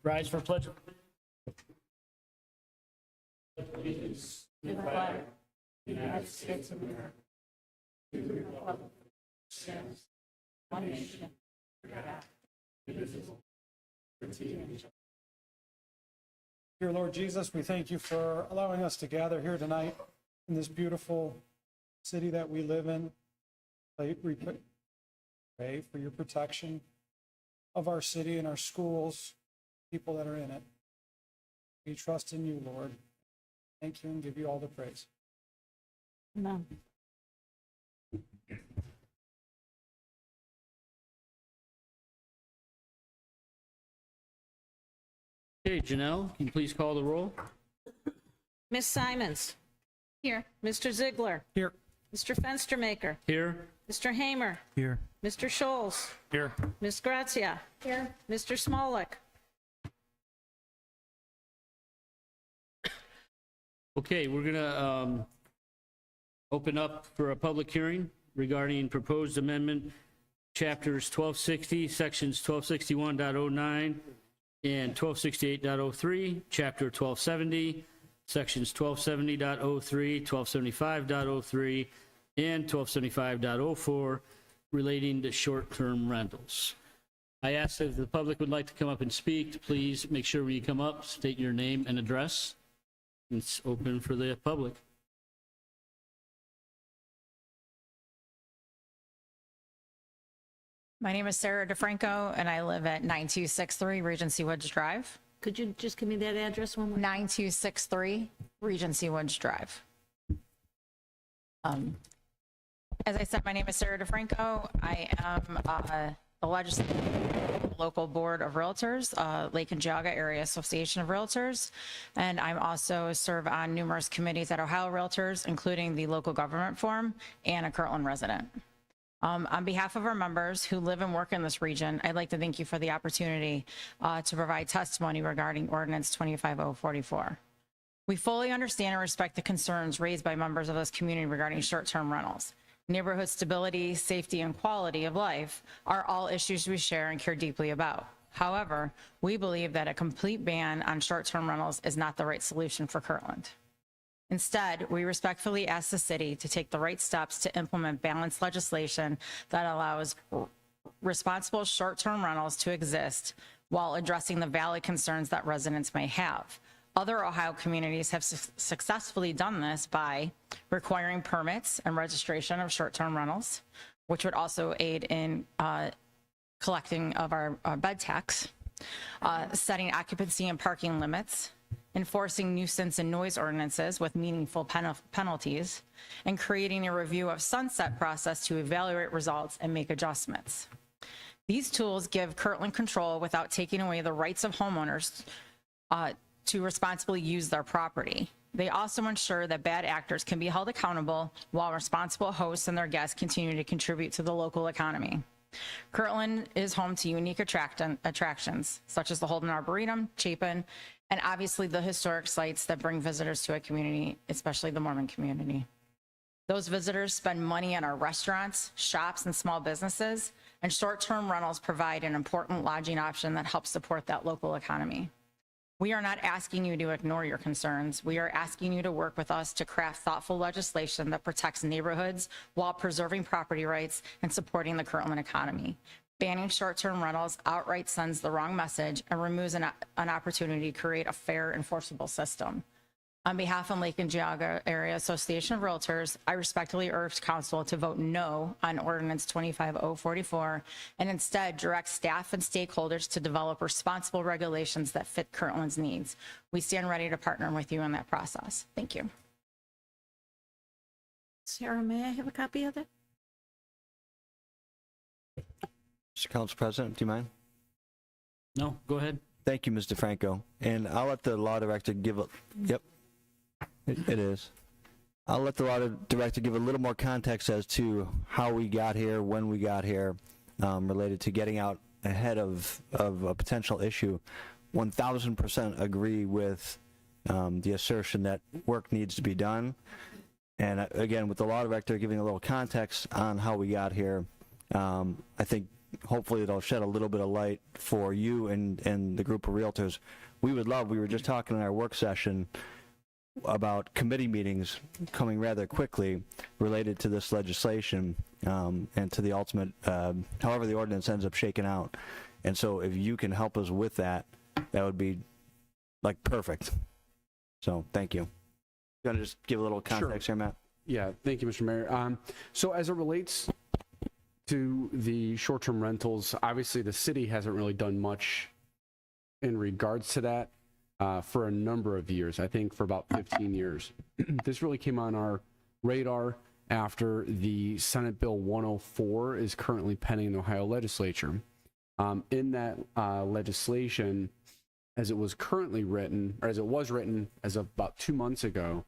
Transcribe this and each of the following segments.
Rise for pledge. Dear Lord Jesus, we thank you for allowing us to gather here tonight in this beautiful city that we live in. We pray for your protection of our city and our schools, people that are in it. We trust in you, Lord. Thank you and give you all the praise. Amen. Okay, Janelle, can you please call the roll? Miss Simons. Here. Mr. Ziegler. Here. Mr. Fenstermaker. Here. Mr. Hamer. Here. Mr. Scholes. Here. Miss Grazia. Here. Mr. Smolik. Okay, we're gonna open up for a public hearing regarding proposed amendment, chapters 1260, sections 1261.09 and 1268.03, chapter 1270, sections 1270.03, 1275.03, and 1275.04 relating to short-term rentals. I ask if the public would like to come up and speak, please make sure when you come up, state your name and address. It's open for the public. My name is Sarah DeFranco, and I live at 9263 Regency Woods Drive. Could you just give me that address one more? 9263 Regency Woods Drive. As I said, my name is Sarah DeFranco. I am the legislative local board of realtors, Lake and Geauga Area Association of Realtors, and I'm also serve on numerous committees at Ohio Realtors, including the local government forum and a Kirtland resident. On behalf of our members who live and work in this region, I'd like to thank you for the opportunity to provide testimony regarding Ordinance 25044. We fully understand and respect the concerns raised by members of this community regarding short-term rentals. Neighborhood stability, safety, and quality of life are all issues we share and care deeply about. However, we believe that a complete ban on short-term rentals is not the right solution for Kirtland. Instead, we respectfully ask the city to take the right steps to implement balanced legislation that allows responsible short-term rentals to exist while addressing the valid concerns that residents may have. Other Ohio communities have successfully done this by requiring permits and registration of short-term rentals, which would also aid in collecting of our bed tax, setting occupancy and parking limits, enforcing nuisance and noise ordinances with meaningful penalties, and creating a review of sunset process to evaluate results and make adjustments. These tools give Kirtland control without taking away the rights of homeowners to responsibly use their property. They also ensure that bad actors can be held accountable while responsible hosts and their guests continue to contribute to the local economy. Kirtland is home to unique attractions, such as the Holden Arboretum, Chapin, and obviously the historic sites that bring visitors to a community, especially the Mormon community. Those visitors spend money on our restaurants, shops, and small businesses, and short-term rentals provide an important lodging option that helps support that local economy. We are not asking you to ignore your concerns. We are asking you to work with us to craft thoughtful legislation that protects neighborhoods while preserving property rights and supporting the Kirtland economy. Banning short-term rentals outright sends the wrong message and removes an opportunity to create a fair, enforceable system. On behalf of Lake and Geauga Area Association of Realtors, I respectfully urge council to vote no on Ordinance 25044 and instead direct staff and stakeholders to develop responsible regulations that fit Kirtland's needs. We stand ready to partner with you in that process. Thank you. Sarah, may I have a copy of that? Mr. Council President, do you mind? No, go ahead. Thank you, Mr. Franco. And I'll let the law director give a, yep, it is. I'll let the law director give a little more context as to how we got here, when we got here, related to getting out ahead of a potential issue. 1000% agree with the assertion that work needs to be done. And again, with the law director giving a little context on how we got here, I think hopefully it'll shed a little bit of light for you and the group of realtors. We were just talking in our work session about committee meetings coming rather quickly related to this legislation, and to the ultimate, however the ordinance ends up shaking out. And so if you can help us with that, that would be like perfect. So thank you. You want to just give a little context here, Matt? Yeah, thank you, Mr. Mayor. So as it relates to the short-term rentals, obviously the city hasn't really done much in regards to that for a number of years, I think for about 15 years. This really came on our radar after the Senate Bill 104 is currently pending in the Ohio legislature. In that legislation, as it was currently written, or as it was written as of about 2 months ago,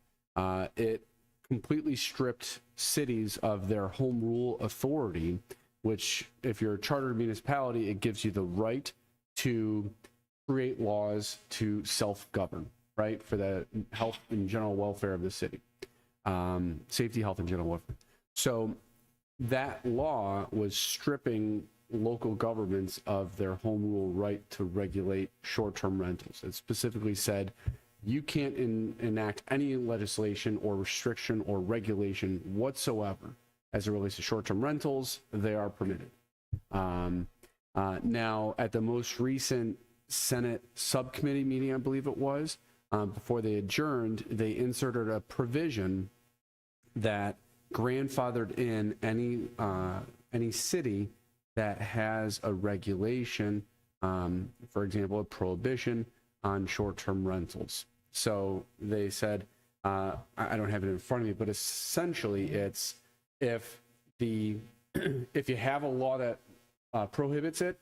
it completely stripped cities of their home rule authority, which if you're a chartered municipality, it gives you the right to create laws to self-govern, right, for the health and general welfare of the city, safety, health, and general welfare. So that law was stripping local governments of their home rule right to regulate short-term rentals. It specifically said you can't enact any legislation or restriction or regulation whatsoever as it relates to short-term rentals. They are permitted. Now, at the most recent Senate subcommittee meeting, I believe it was, before they adjourned, they inserted a provision that grandfathered in any city that has a regulation, for example, a prohibition on short-term rentals. So they said, I don't have it in front of me, but essentially it's if you have a law that prohibits it,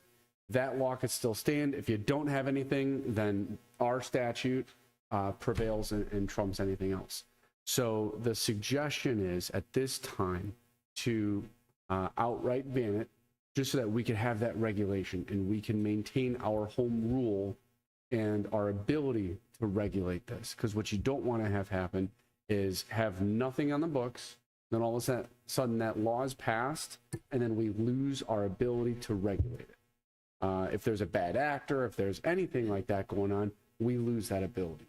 that law could still stand. If you don't have anything, then our statute prevails and trumps anything else. So the suggestion is at this time to outright ban it, just so that we can have that regulation and we can maintain our home rule and our ability to regulate this. Because what you don't want to have happen is have nothing on the books, then all of a sudden that law is passed, and then we lose our ability to regulate it. If there's a bad actor, if there's anything like that going on, we lose that ability.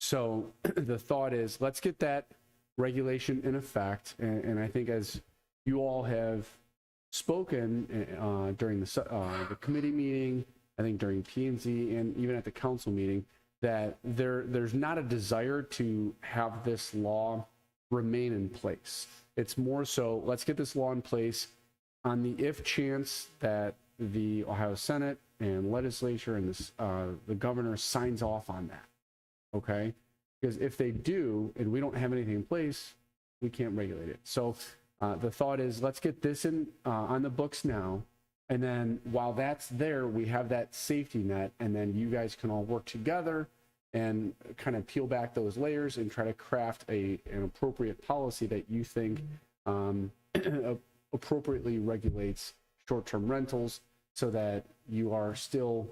So the thought is, let's get that regulation in effect. And I think as you all have spoken during the committee meeting, I think during P&Z and even at the council meeting, that there's not a desire to have this law remain in place. It's more so, let's get this law in place on the if chance that the Ohio Senate and legislature and the governor signs off on that, okay? Because if they do, and we don't have anything in place, we can't regulate it. So the thought is, let's get this in on the books now, and then while that's there, we have that safety net, and then you guys can all work together and kind of peel back those layers and try to craft an appropriate policy that you think appropriately regulates short-term rentals, so that you are still,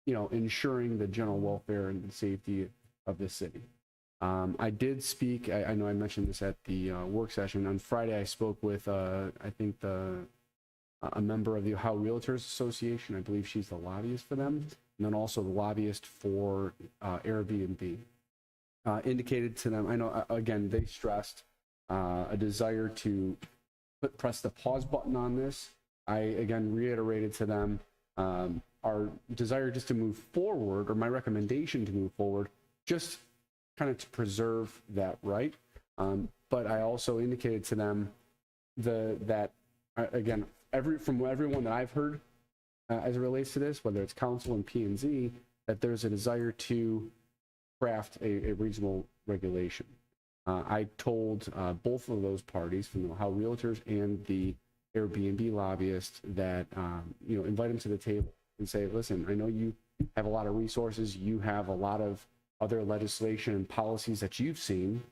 ensuring the general welfare and safety of the city. I did speak, I know I mentioned this at the work session. On Friday, I spoke with, I think, a member of the Ohio Realtors Association. I believe she's the lobbyist for them, and then also the lobbyist for Airbnb. Indicated to them, I know, again, they stressed a desire to press the pause button on this. I, again, reiterated to them our desire just to move forward, or my recommendation to move forward, just kind of to preserve that right. But I also indicated to them that again, from everyone that I've heard as it relates to this, whether it's council and P&Z, that there's a desire to craft a reasonable regulation. I told both of those parties, from the Ohio Realtors and the Airbnb lobbyist, that invite them to the table and say, listen, I know you have a lot of resources, you have a lot of other legislation and policies that you've seen.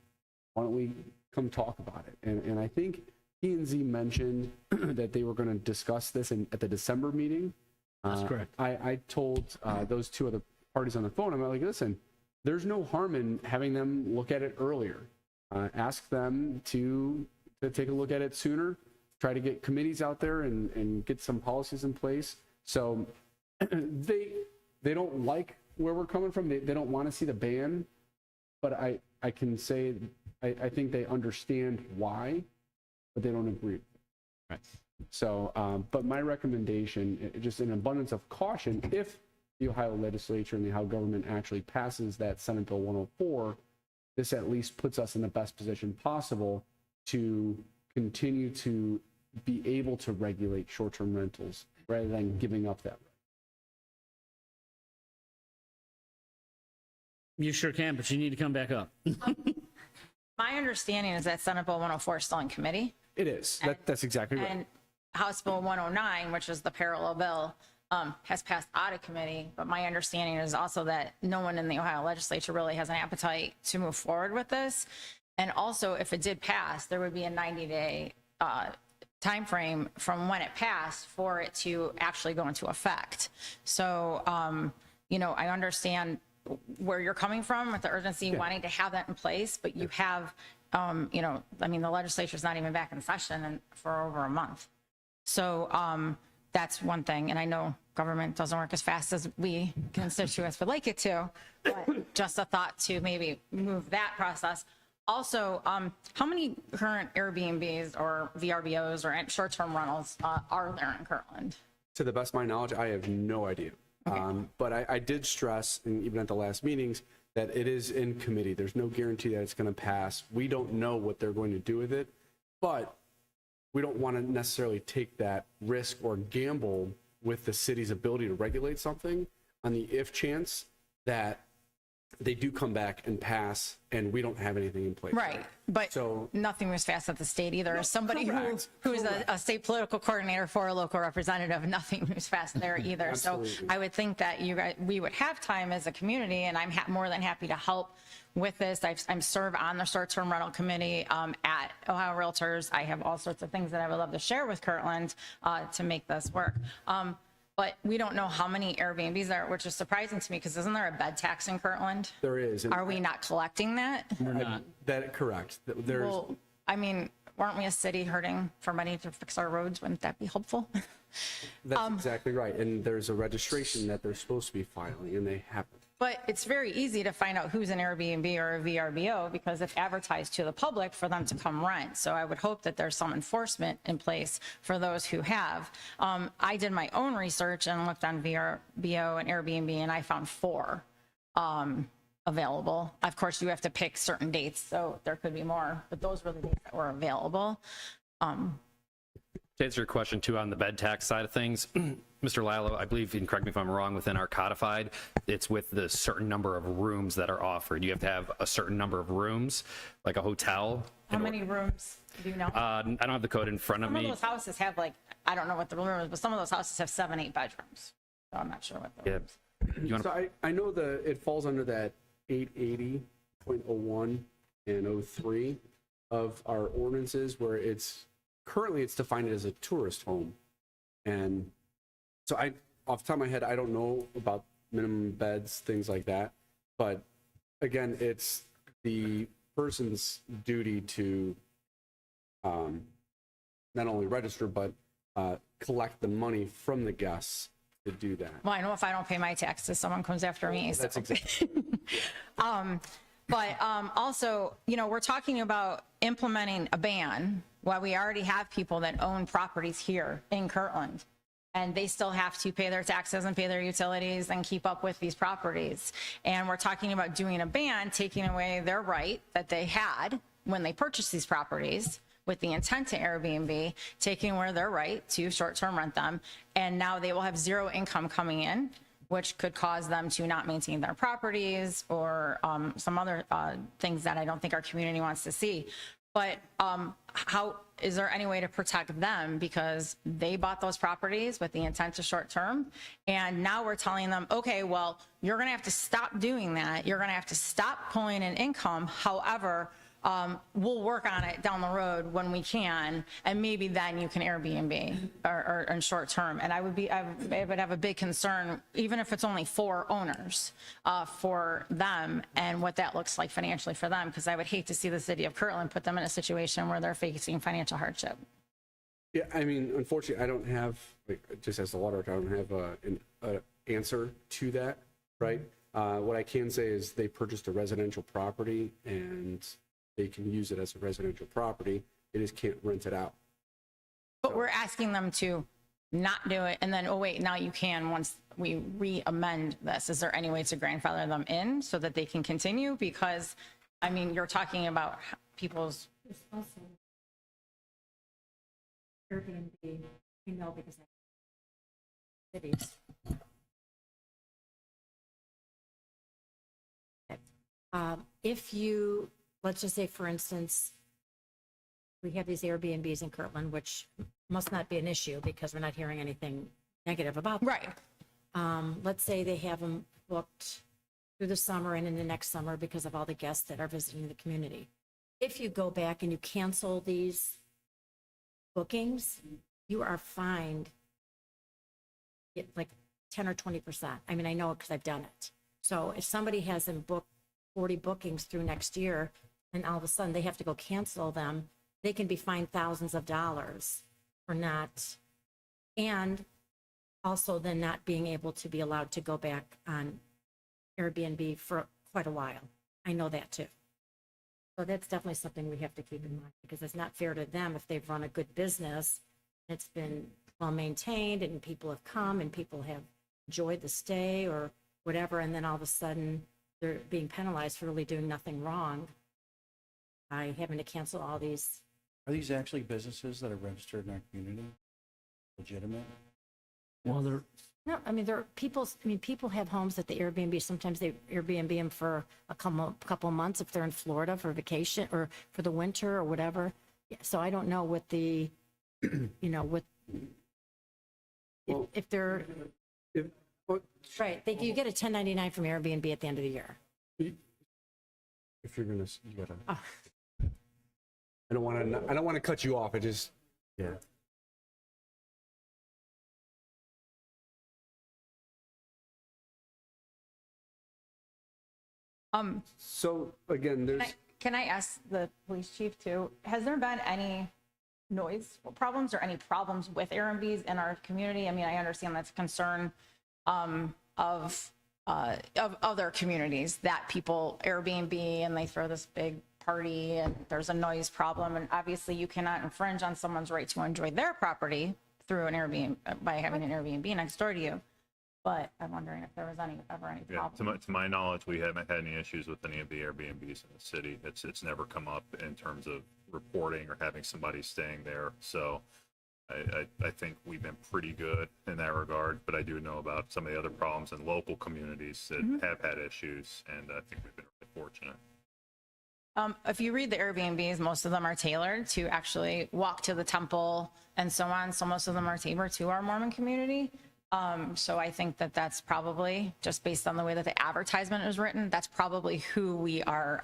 Why don't we come talk about it? And I think P&Z mentioned that they were going to discuss this at the December meeting. That's correct. I told those two other parties on the phone, I'm like, listen, there's no harm in having them look at it earlier. Ask them to take a look at it sooner, try to get committees out there and get some policies in place. So they don't like where we're coming from. They don't want to see the ban, but I can say I think they understand why, but they don't agree. Right. So, but my recommendation, just in abundance of caution, if the Ohio legislature and the Ohio government actually passes that Senate Bill 104, this at least puts us in the best position possible to continue to be able to regulate short-term rentals rather than giving up that right. You sure can, but you need to come back up. My understanding is that Senate Bill 104 is still in committee. It is. That's exactly right. And House Bill 109, which is the parallel bill, has passed out of committee. But my understanding is also that no one in the Ohio legislature really has an appetite to move forward with this. And also, if it did pass, there would be a 90-day timeframe from when it passed for it to actually go into effect. So, I understand where you're coming from with the urgency, wanting to have that in place, but you have, the legislature's not even back in session for over a month. So that's one thing. And I know government doesn't work as fast as we constituents would like it to, but just a thought to maybe move that process. Also, how many current Airbnbs or VRBOs or short-term rentals are there in Kirtland? To the best of my knowledge, I have no idea. But I did stress, and even at the last meetings, that it is in committee. There's no guarantee that it's going to pass. We don't know what they're going to do with it, but we don't want to necessarily take that risk or gamble with the city's ability to regulate something on the if chance that they do come back and pass and we don't have anything in place. Right, but So- nothing moves fast at the state either. As somebody correct, who is a state political coordinator for a local representative, nothing moves fast there either. So Absolutely. I would think that we would have time as a community, and I'm more than happy to help with this. I'm serve on the short-term rental committee at Ohio Realtors. I have all sorts of things that I would love to share with Kirtland to make this work. But we don't know how many Airbnbs there are, which is surprising to me, because isn't there a bed tax in Kirtland? There is. And Are we not collecting that? that correct. There's Well, weren't we a city hurting for money to fix our roads? Wouldn't that be helpful? that's exactly right. And there's a registration that they're supposed to be filing, and they haven't. But it's very easy to find out who's an Airbnb or a VRBO because it's advertised to the public for them to come rent. So I would hope that there's some enforcement in place for those who have. I did my own research and looked on VRBO and Airbnb, and I found 4 available. Of course, you have to pick certain dates, so there could be more, but those were the dates that were available. To answer your question too on the bed tax side of things, Mr. Lalo, I believe, and correct me if I'm wrong, within our codified, it's with the certain number of rooms that are offered. You have to have a certain number of rooms, like a hotel. How many rooms do you know? I don't have the code in front of Some of me. those houses have I don't know what the room is, but some of those houses have 7, 8 bedrooms. So I'm not sure what the Yeah. You want So I know it falls under that 880.01 and 03 of our ordinances, where currently it's defined as a tourist home. And so off the top of my head, I don't know about minimum beds, things like that. But again, it's the person's duty to not only register, but collect the money from the guests to do that. Well, I know if I don't pay my taxes, someone comes after me. So. That's exactly. But also, we're talking about implementing a ban while we already have people that own properties here in Kirtland, and they still have to pay their taxes and pay their utilities and keep up with these properties. And we're talking about doing a ban, taking away their right that they had when they purchased these properties with the intent to Airbnb, taking away their right to short-term rent them. And now they will have 0 income coming in, which could cause them to not maintain their properties or some other things that I don't think our community wants to see. But how is there any way to protect them, because they bought those properties with the intent to short term, and now we're telling them, okay, well, you're going to have to stop doing that. You're going to have to stop pulling in income. However, we'll work on it down the road when we can, and maybe then you can Airbnb or in short term. And I would have a big concern, even if it's only 4 owners, for them and what that looks like financially for them, because I would hate to see the city of Kirtland put them in a situation where they're facing financial hardship. Yeah, I mean, unfortunately, I don't have, like, just as the water, I don't have an answer to that, right? What I can say is they purchased a residential property and they can use it as a residential property. They just can't rent it out. But we're asking them to not do it, and then, oh wait, now you can once we re-amend this. Is there any way to grandfather them in so that they can continue? Because, I mean, you're talking about people's. Airbnb, you know, because cities. If you, let's just say, for instance, we have these Airbnbs in Kirtland, which must not be an issue because we're not hearing anything negative about them. Right. Let's say they have them booked through the summer and into next summer because of all the guests that are visiting the community. If you go back and you cancel these bookings, you are fined like 10 or 20%. I mean, I know it because I've done it. So if somebody has them booked 40 bookings through next year and all of a sudden they have to go cancel them, they can be fined thousands of dollars for not, and also then not being able to be allowed to go back on Airbnb for quite a while. I know that too. So that's definitely something we have to keep in mind because it's not fair to them if they've run a good business. It's been well maintained and people have come and people have enjoyed the stay or whatever. And then all of a sudden they're being penalized for really doing nothing wrong by having to cancel all these. Are these actually businesses that are registered in our community? Legitimate? Well, they're, No, I mean, people have homes at the Airbnb. Sometimes they Airbnb them for a couple months if they're in Florida for vacation or for the winter or whatever. Yeah, so I don't know what the, you know, what, if they're, But right, you get a 1099 from Airbnb at the end of the year. if you're gonna, you gotta. Oh. I don't want to cut you off. I just, yeah. So again, there's. Can I ask the police chief too, has there been any noise problems or any problems with Airbnbs in our community? I mean, I understand that's a concern of other communities that people Airbnb and they throw this big party and there's a noise problem. And obviously you cannot infringe on someone's right to enjoy their property through an Airbnb by having an Airbnb next door to you. But I'm wondering if there was ever any Yeah, problem. to my knowledge, we haven't had any issues with any of the Airbnbs in the city. It's never come up in terms of reporting or having somebody staying there. So I think we've been pretty good in that regard, but I do know about some of the other problems in local communities that have had issues, and I think we've been really fortunate. If you read the Airbnbs, most of them are tailored to actually walk to the temple and so on. So most of them are tailored to our Mormon community. So I think that that's probably, just based on the way that the advertisement is written, that's probably who we are,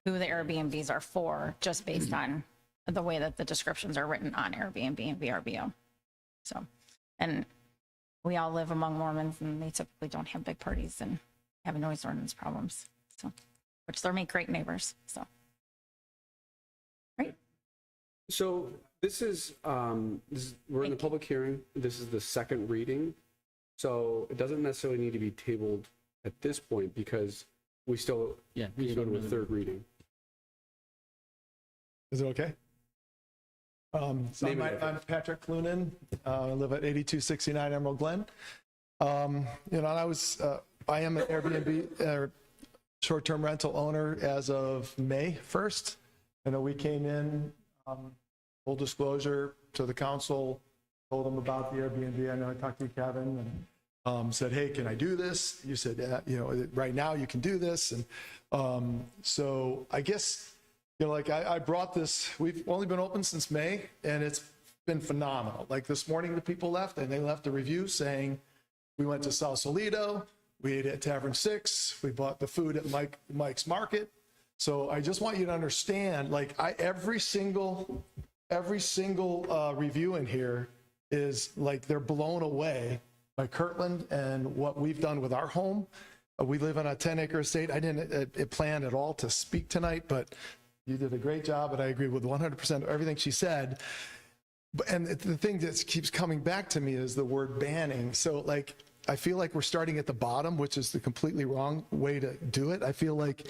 who the Airbnbs are for, just based on the way that the descriptions are written on Airbnb and VRBO. So, and we all live among Mormons and they typically don't have big parties and have noise ordinance problems. So, which they make great neighbors. So, right. So this is, we're in the public hearing. This is the second reading. So it doesn't necessarily need to be tabled at this point because we still yeah. can go to a third reading. Is it okay? So Name it. I'm Patrick Clunan. I live at 8269 Emerald Glen. You know, I am an Airbnb short-term rental owner as of May 1st. I know we came in, full disclosure to the council, told them about the Airbnb. I know I talked to you, Kevin, and said, hey, can I do this? You said, you know, right now you can do this. And so I guess, you know, like I brought this, we've only been open since May and it's been phenomenal. Like this morning, the people left and they left a review saying, we went to Sausalito, we ate at Tavern 6, we bought the food at Mike's Market. So I just want you to understand, like every single review in here is like, they're blown away by Kirtland and what we've done with our home. We live on a 10-acre estate. I didn't plan at all to speak tonight, but you did a great job, and I agree with 100% of everything she said. And the thing that keeps coming back to me is the word banning. So like, I feel like we're starting at the bottom, which is the completely wrong way to do it. I feel like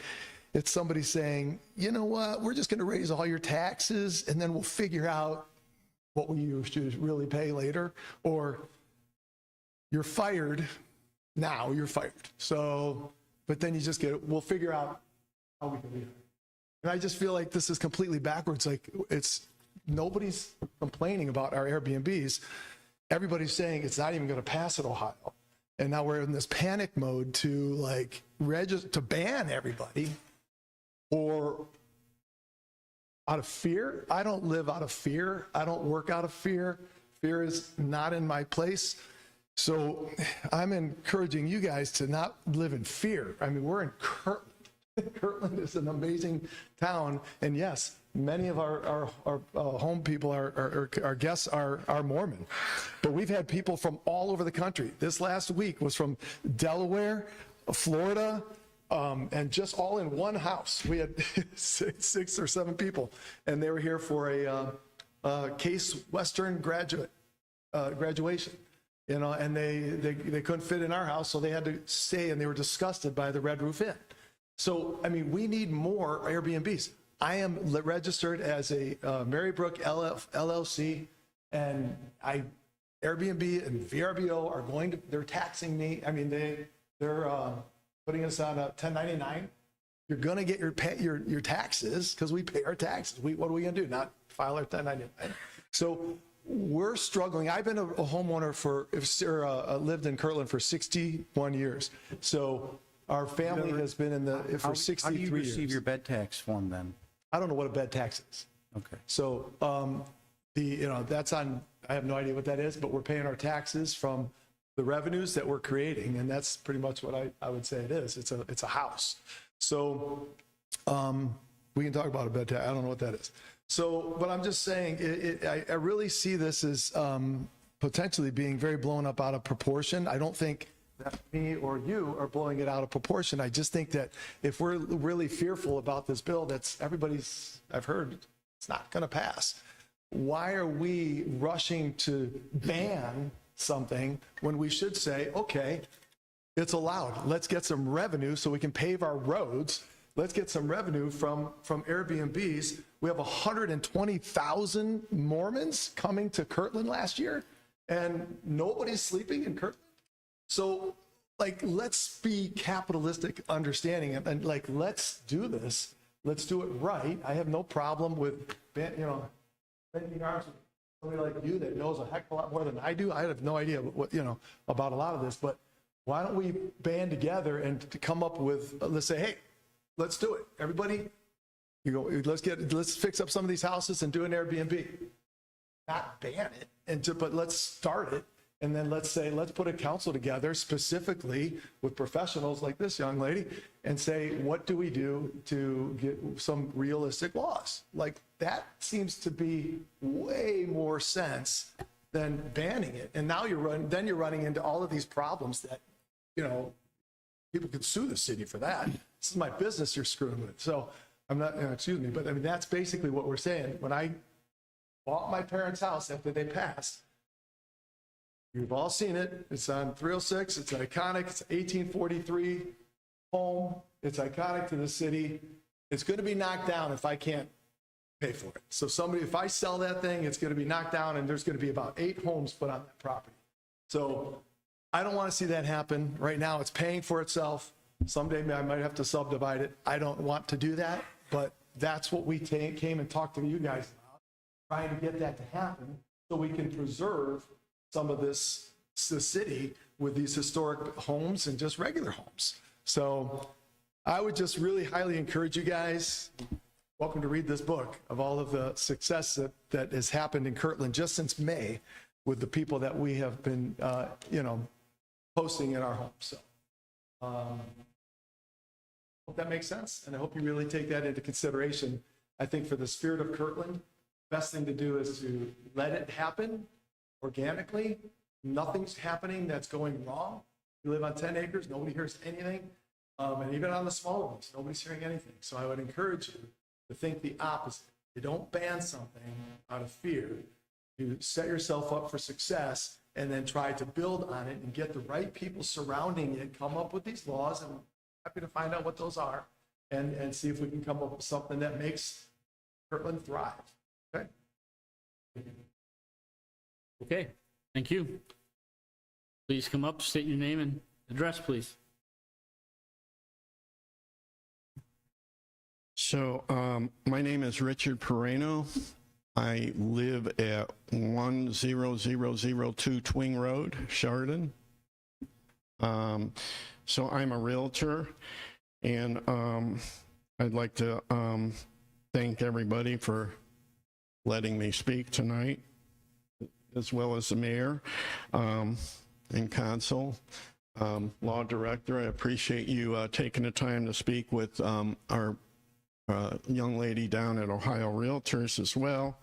it's somebody saying, you know what, we're just going to raise all your taxes and then we'll figure out what you should really pay later. Or you're fired, now you're fired. So, but then you just we'll figure out how we can leave it. And I just feel like this is completely backwards. Like nobody's complaining about our Airbnbs. Everybody's saying it's not even going to pass at Ohio. And now we're in this panic mode to like to ban everybody, or out of fear. I don't live out of fear. I don't work out of fear. Fear is not in my place. So I'm encouraging you guys to not live in fear. I mean, we're in Kirtland. Kirtland is an amazing town. And yes, many of our home people, our guests are Mormon. But we've had people from all over the country. This last week was from Delaware, Florida, and just all in one house. We had 6 or 7 people, and they were here for a Case Western graduation. You know, and they couldn't fit in our house, so they had to stay, and they were disgusted by the Red Roof Inn. So, I mean, we need more Airbnbs. I am registered as a Marybrook LLC, and Airbnb and VRBO are they're taxing me. I mean, they're putting us on a 1099. You're going to get your taxes because we pay our taxes. What are we going to do? Not file our 1099. So we're struggling. I've been a homeowner lived in Kirtland for 61 years. So our family has been for 63 years. How do you receive your bed tax form then? I don't know what a bed tax is. Okay. So that's on, I have no idea what that is, but we're paying our taxes from the revenues that we're creating. And that's pretty much what I would say it is. It's a house. So we can talk about a bed tax. I don't know what that is. So, but I'm just saying, I really see this as potentially being very blown up out of proportion. I don't think that me or you are blowing it out of proportion. I just think that if we're really fearful about this bill, I've heard it's not going to pass. Why are we rushing to ban something when we should say, okay, it's allowed. Let's get some revenue so we can pave our roads. Let's get some revenue from Airbnbs. We have 120,000 Mormons coming to Kirtland last year, and nobody's sleeping in Kirtland. So, like, let's be capitalistic understanding and like, let's do this. Let's do it right. I have no problem with, linking arms with somebody like you that knows a heck of a lot more than I do. I have no idea what about a lot of this, but why don't we band together and to come up with, let's say, hey, let's do it. Everybody, let's fix up some of these houses and do an Airbnb. Not ban it, but let's start it. And then let's put a council together specifically with professionals like this young lady and say, what do we do to get some realistic laws? Like that seems to be way more sense than banning it. And now you're running into all of these problems that, people could sue the city for that. This is my business you're screwing with. So I'm not, excuse me, but I mean, that's basically what we're saying. When I bought my parents' house after they passed, you've all seen it. It's on 306. It's iconic. It's 1843 home. It's iconic to the city. It's going to be knocked down if I can't pay for it. So if I sell that thing, it's going to be knocked down, and there's going to be about 8 homes put on that property. So I don't want to see that happen. Right now, it's paying for itself. Someday I might have to subdivide it. I don't want to do that, but that's what we came and talked to you guys about, trying to get that to happen so we can preserve some of the city with these historic homes and just regular homes. So I would just really highly encourage you guys, welcome to read this book of all of the success that has happened in Kirtland just since May with the people that we have been, hosting in our homes. So hope that makes sense. And I hope you really take that into consideration. I think for the spirit of Kirtland, best thing to do is to let it happen organically. Nothing's happening that's going wrong. You live on 10 acres, nobody hears anything. And even on the smaller ones, nobody's hearing anything. So I would encourage you to think the opposite. You don't ban something out of fear. to set yourself up for success and then try to build on it and get the right people surrounding it, come up with these laws, and I'm happy to find out what those are, and see if we can come up with something that makes Kirtland thrive. Okay? Okay, thank you. Please come up, state your name and address, please. So, my name is Richard Pereno. I live at 10002 Twing Road, Chardon. So I'm a realtor, and I'd like to thank everybody for letting me speak tonight, as well as the mayor and council, law director. I appreciate you taking the time to speak with our young lady down at Ohio Realtors as well.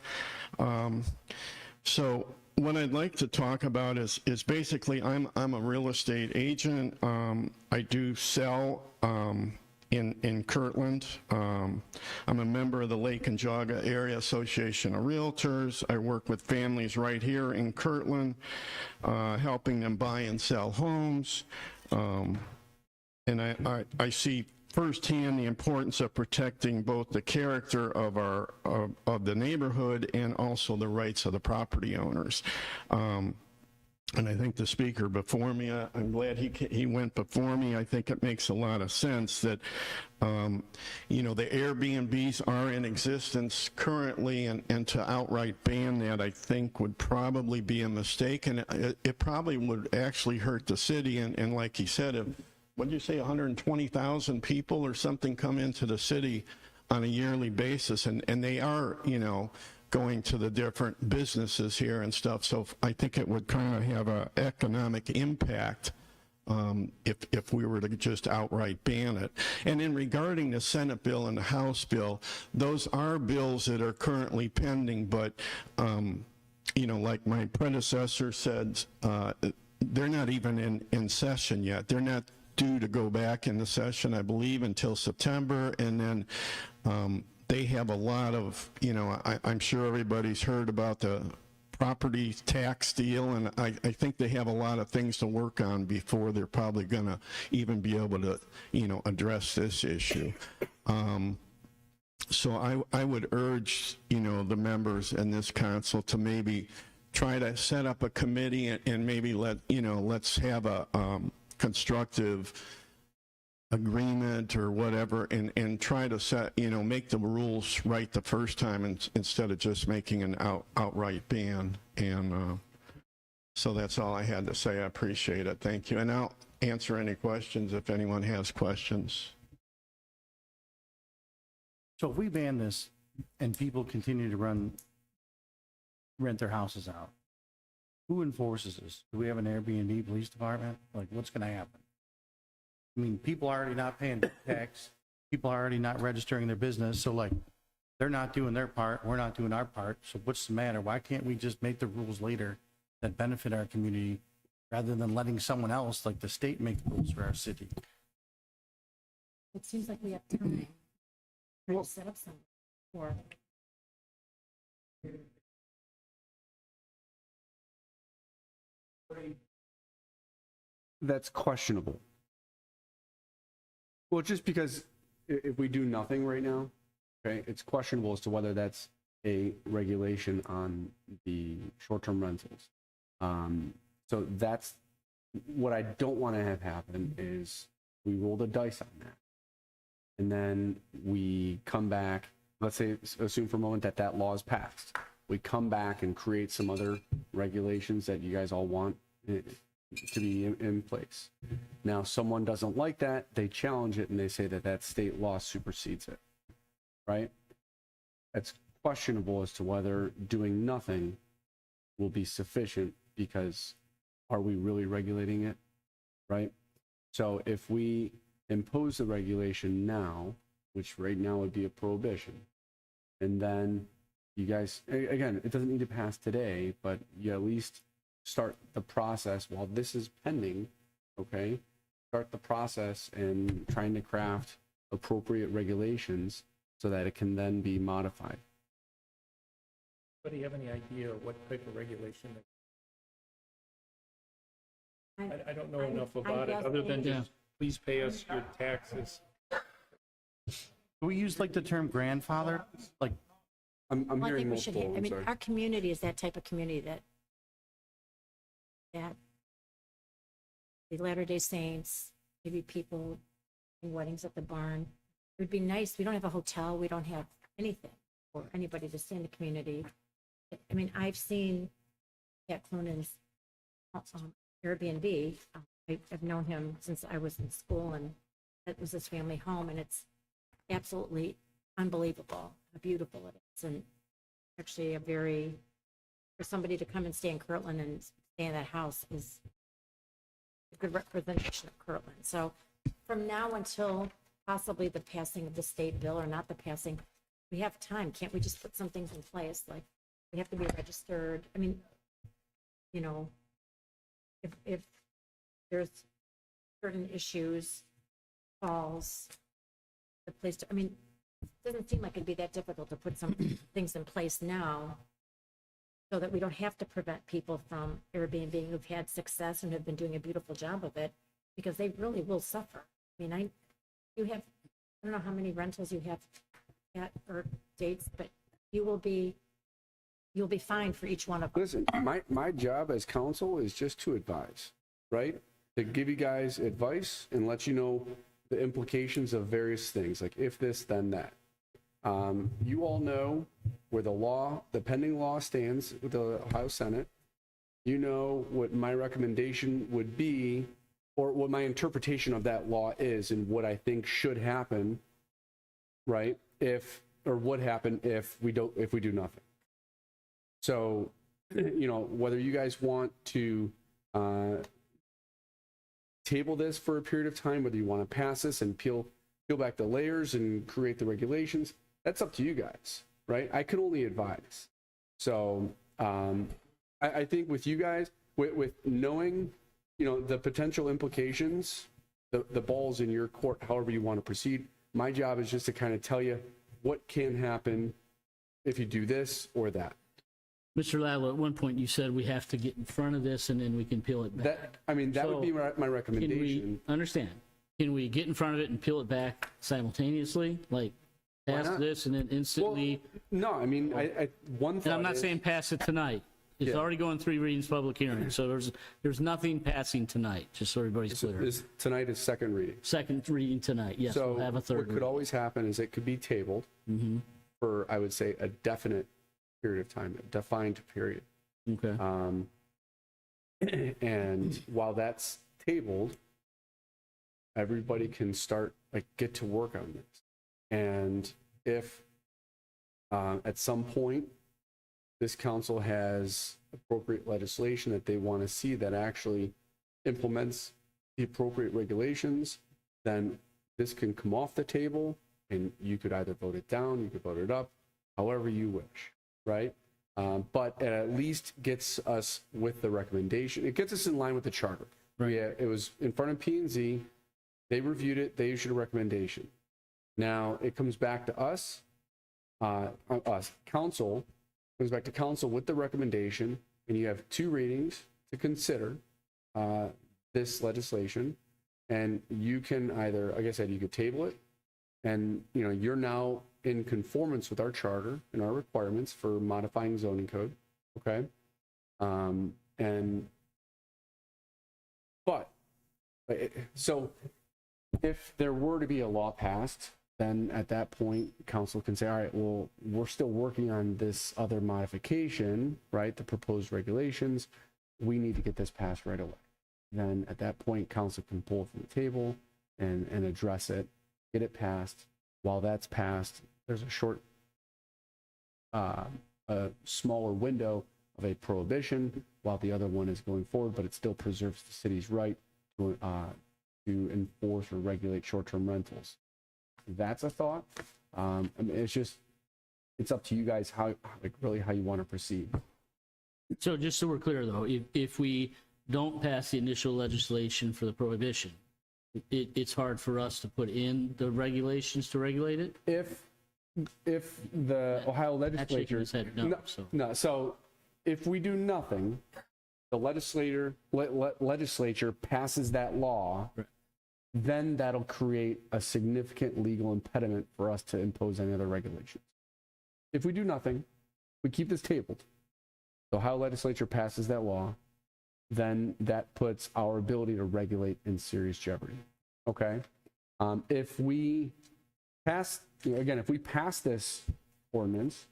So what I'd like to talk about is basically I'm a real estate agent. I do sell in Kirtland. I'm a member of the Lake and Jaga Area Association of Realtors. I work with families right here in Kirtland, helping them buy and sell homes. And I see firsthand the importance of protecting both the character of of the neighborhood and also the rights of the property owners. And I think the speaker before me, I'm glad he went before me. I think it makes a lot of sense that, you know, the Airbnbs are in existence currently, and to outright ban that, I think, would probably be a mistake, and it probably would actually hurt the city. And like he said, what did you say, 120,000 people or something come into the city on a yearly basis, and they are, you know, going to the different businesses here and stuff. So I think it would kind of have an economic impact if we were to just outright ban it. And in regarding the Senate bill and the House bill, those are bills that are currently pending, but, you know, like my predecessor said, they're not even in session yet. They're not due to go back in the session, I believe, until September, and then they have a lot of, you know, I'm sure everybody's heard about the property tax deal, and I think they have a lot of things to work on before they're probably going to even be able to, you know, address this issue. So I would urge, you know, the members in this council to maybe try to set up a committee and maybe let's have a constructive agreement or whatever, and try to set, you know, make the rules right the first time instead of just making an outright ban. And so that's all I had to say. I appreciate it. Thank you. And I'll answer any questions if anyone has questions. So if we ban this and people continue to rent their houses out, who enforces this? Do we have an Airbnb police department? Like, what's going to happen? I mean, people are already not paying tax. People are already not registering their business. So, like, they're not doing their part. We're not doing our part. So what's the matter? Why can't we just make the rules later that benefit our community rather than letting someone else, like the state, make the rules for our city? It seems like we have time to set up something for. That's questionable. Well, just because if we do nothing right now, okay, it's questionable as to whether that's a regulation on the short-term rentals. So that's what I don't want to have happen is we roll the dice on that. And then we come back, let's say, assume for a moment that that law is passed. We come back and create some other regulations that you guys all want to be in place. Now, someone doesn't like that, they challenge it and they say that that state law supersedes it, right? That's questionable as to whether doing nothing will be sufficient, because are we really regulating it, right? So if we impose the regulation now, which right now would be a prohibition, and then you guys, again, it doesn't need to pass today, but you at least start the process while this is pending, okay? Start the process and trying to craft appropriate regulations so that it can then be modified. Do you have any idea what type of regulation? I don't know enough about it, other than just, please pay us your taxes. Do we use like the term grandfather? Like, I'm Well, I hearing think we should, multiple, I I'm mean, sorry. our community is that type of community that the Latter-day Saints, maybe people in weddings at the barn. It would be nice, we don't have a hotel, we don't have anything for anybody to stay in the community. I mean, I've seen Pat Cloonan's Airbnb. I've known him since I was in school, and that was his family home, and it's absolutely unbelievable how beautiful it is. And actually for somebody to come and stay in Kirtland and stay in that house is a good representation of Kirtland. So from now until possibly the passing of the state bill, or not the passing, we have time. Can't we just put some things in place? Like, we have to be registered. I mean, you know, if there's certain issues, falls, the place to, I mean, it doesn't seem like it'd be that difficult to put some things in place now so that we don't have to prevent people from Airbnb who've had success and have been doing a beautiful job of it, because they really will suffer. I mean, I don't know how many rentals you have at, or dates, but you'll be fined for each one of them. Listen, my job as counsel is just to advise, right? To give you guys advice and let you know the implications of various things, like if this, then that. You all know where the pending law stands with the Ohio Senate. You know what my recommendation would be, or what my interpretation of that law is, and what I think should happen, right? Or would happen if we do nothing. So, you know, whether you guys want to table this for a period of time, whether you want to pass this and peel back the layers and create the regulations, that's up to you guys, right? I can only advise. So I think with you guys, with knowing, you know, the potential implications, the ball's in your court, however you want to proceed. My job is just to kind of tell you what can happen if you do this or that. Mr. Lallo, at one point you said we have to get in front of this and then we can peel it back. That would be my Can we recommendation. understand? Can we get in front of it and peel it back simultaneously? Like pass not? this and then instantly? No, I mean, one And thought I'm not is- saying pass it tonight. It's Yeah. already going 3 readings, public hearing. So there's nothing passing tonight, just so everybody's clear. Tonight is second reading. Second reading tonight, yes, So we'll have a third what could reading. always happen is it could be tabled for, I would say, a definite period of time, a defined period. Okay. And while that's tabled, everybody can start, like, get to work on this. And if at some point this council has appropriate legislation that they want to see that actually implements the appropriate regulations, then this can come off the table and you could either vote it down, you could vote it up, however you wish, right? But it at least gets us with the recommendation. It gets us in line with the charter. Right. Yeah, it was in front of P&Z. They reviewed it. They issued a recommendation. Now it comes back to us, council, comes back to council with the recommendation, and you have 2 readings to consider this legislation. And you can either, like I said, you could table it, and you know you're now in conformance with our charter and our requirements for modifying zoning code. Okay, so if there were to be a law passed, then at that point, council can say, all right, well, we're still working on this other modification, right? The proposed regulations. We need to get this passed right away. Then at that point, council can pull it from the table and address it, get it passed. While that's passed, there's a short, a smaller window of a prohibition while the other one is going forward, but it still preserves the city's right to enforce or regulate short-term rentals. That's a thought. I mean, it's up to you guys how you want to proceed. So just so we're clear though, if we don't pass the initial legislation for the prohibition, it's hard for us to put in the regulations to regulate it? If if the Ohio shaking legislature. his head no, so. No, so if we do nothing, the legislature passes that law, Right. then that'll create a significant legal impediment for us to impose any other regulations. If we do nothing, we keep this tabled, the Ohio legislature passes that law, then that puts our ability to regulate in serious jeopardy. Okay? If we pass, again, if we pass this ordinance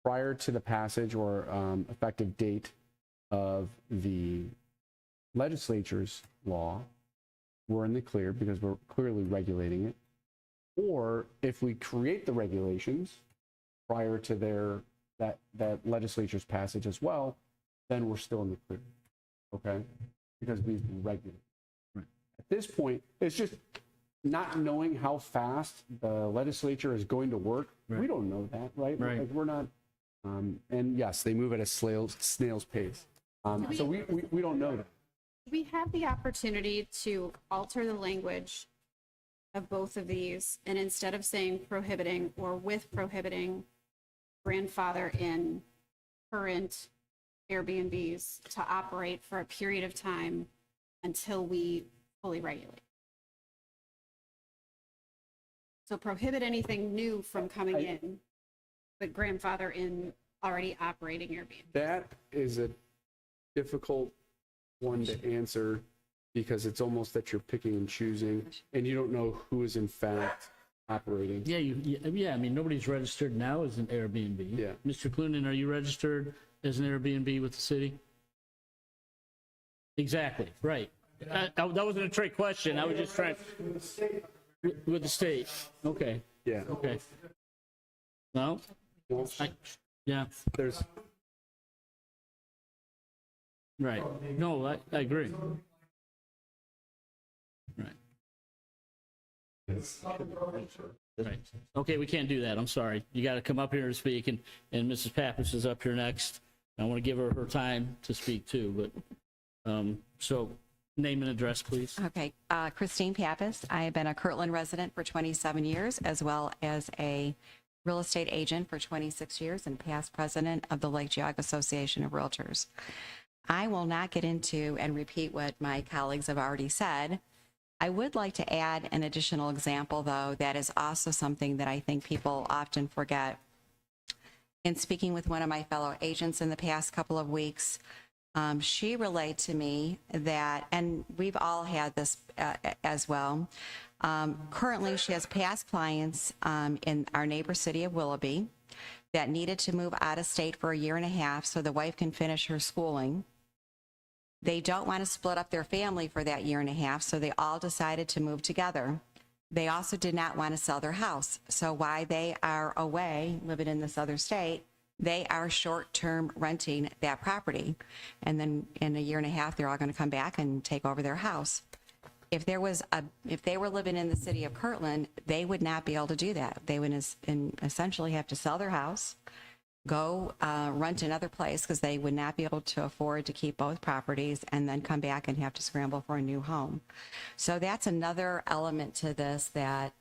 prior to the passage or effective date of the legislature's law, we're in the clear because we're clearly regulating it. Or if we create the regulations prior to that legislature's passage as well, then we're still in the clear. Okay? Because we've regulated. Right. At this point, it's just not knowing how fast the legislature is going to work. Right. We don't know that, right? Right. Like we're not, and yes, they move at a snail's pace. So we don't know that. We have the opportunity to alter the language of both of these, and instead of saying prohibiting or with prohibiting, grandfather in current Airbnbs to operate for a period of time until we fully regulate. So prohibit anything new from coming in, but grandfather in already operating Airbnb. That is a difficult one to answer because it's almost that you're picking and choosing, and you don't know who is in fact operating. Yeah, I mean, nobody's registered now as an Airbnb. Yeah. Mr. Clunin, are you registered as an Airbnb with the city? Exactly, right. That wasn't a trick question. I was just trying. With the state. Okay, Yeah. okay. No? Yeah, There's right. No, I agree. Right. Right. Okay, we can't do that. I'm sorry. You got to come up here and speak, and Mrs. Pappas is up here next. I want to give her her time to speak too, but, so name and address, please. Okay, Christine Pappas. I have been a Kirtland resident for 27 years, as well as a real estate agent for 26 years and past president of the Lake Geauga Association of Realtors. I will not get into and repeat what my colleagues have already said. I would like to add an additional example, though, that is also something that I think people often forget. In speaking with one of my fellow agents in the past couple of weeks, she relayed to me that, and we've all had this as well, currently she has past clients in our neighbor city of Willoughby that needed to move out of state for a year and a half so the wife can finish her schooling. They don't want to split up their family for that year and a half, so they all decided to move together. They also did not want to sell their house. So while they are away, living in this other state, they are short-term renting that property. And then in a year and a half, they're all going to come back and take over their house. If they were living in the city of Kirtland, they would not be able to do that. They would essentially have to sell their house, go rent another place because they would not be able to afford to keep both properties, and then come back and have to scramble for a new home. So that's another element to this that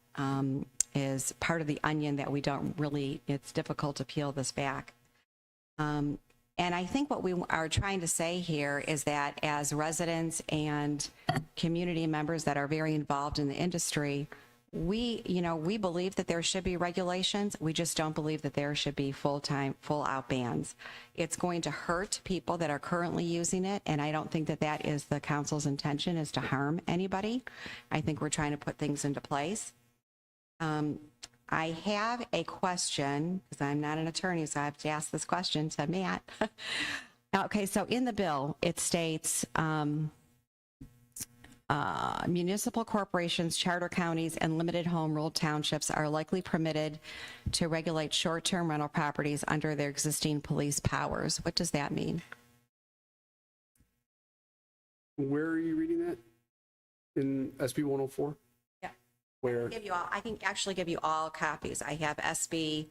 is part of the onion that we don't really, it's difficult to peel this back. And I think what we are trying to say here is that as residents and community members that are very involved in the industry, we believe that there should be regulations. We just don't believe that there should be full-out bans. It's going to hurt people that are currently using it, and I don't think that that is the council's intention, is to harm anybody. I think we're trying to put things into place. I have a question, because I'm not an attorney, so I have to ask this question to Matt. Okay, so in the bill, it states municipal corporations, charter counties, and limited home rule townships are likely permitted to regulate short-term rental properties under their existing police powers. What does that mean? Where are you reading that? In SB 104? Yeah. Where? I can actually give you all copies. I have SB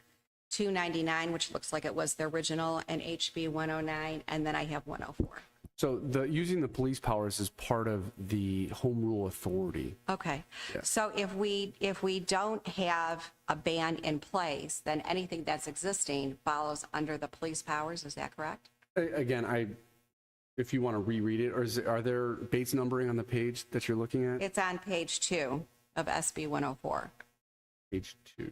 299, which looks like it was the original, and HB 109, and then I have 104. So using the police powers is part of the home rule authority. Okay. Yeah. So if we don't have a ban in place, then anything that's existing follows under the police powers, is that correct? Again, if you want to reread it, or are there Bates numbering on the page that you're looking at? It's on page 2 of SB 104. Page 2.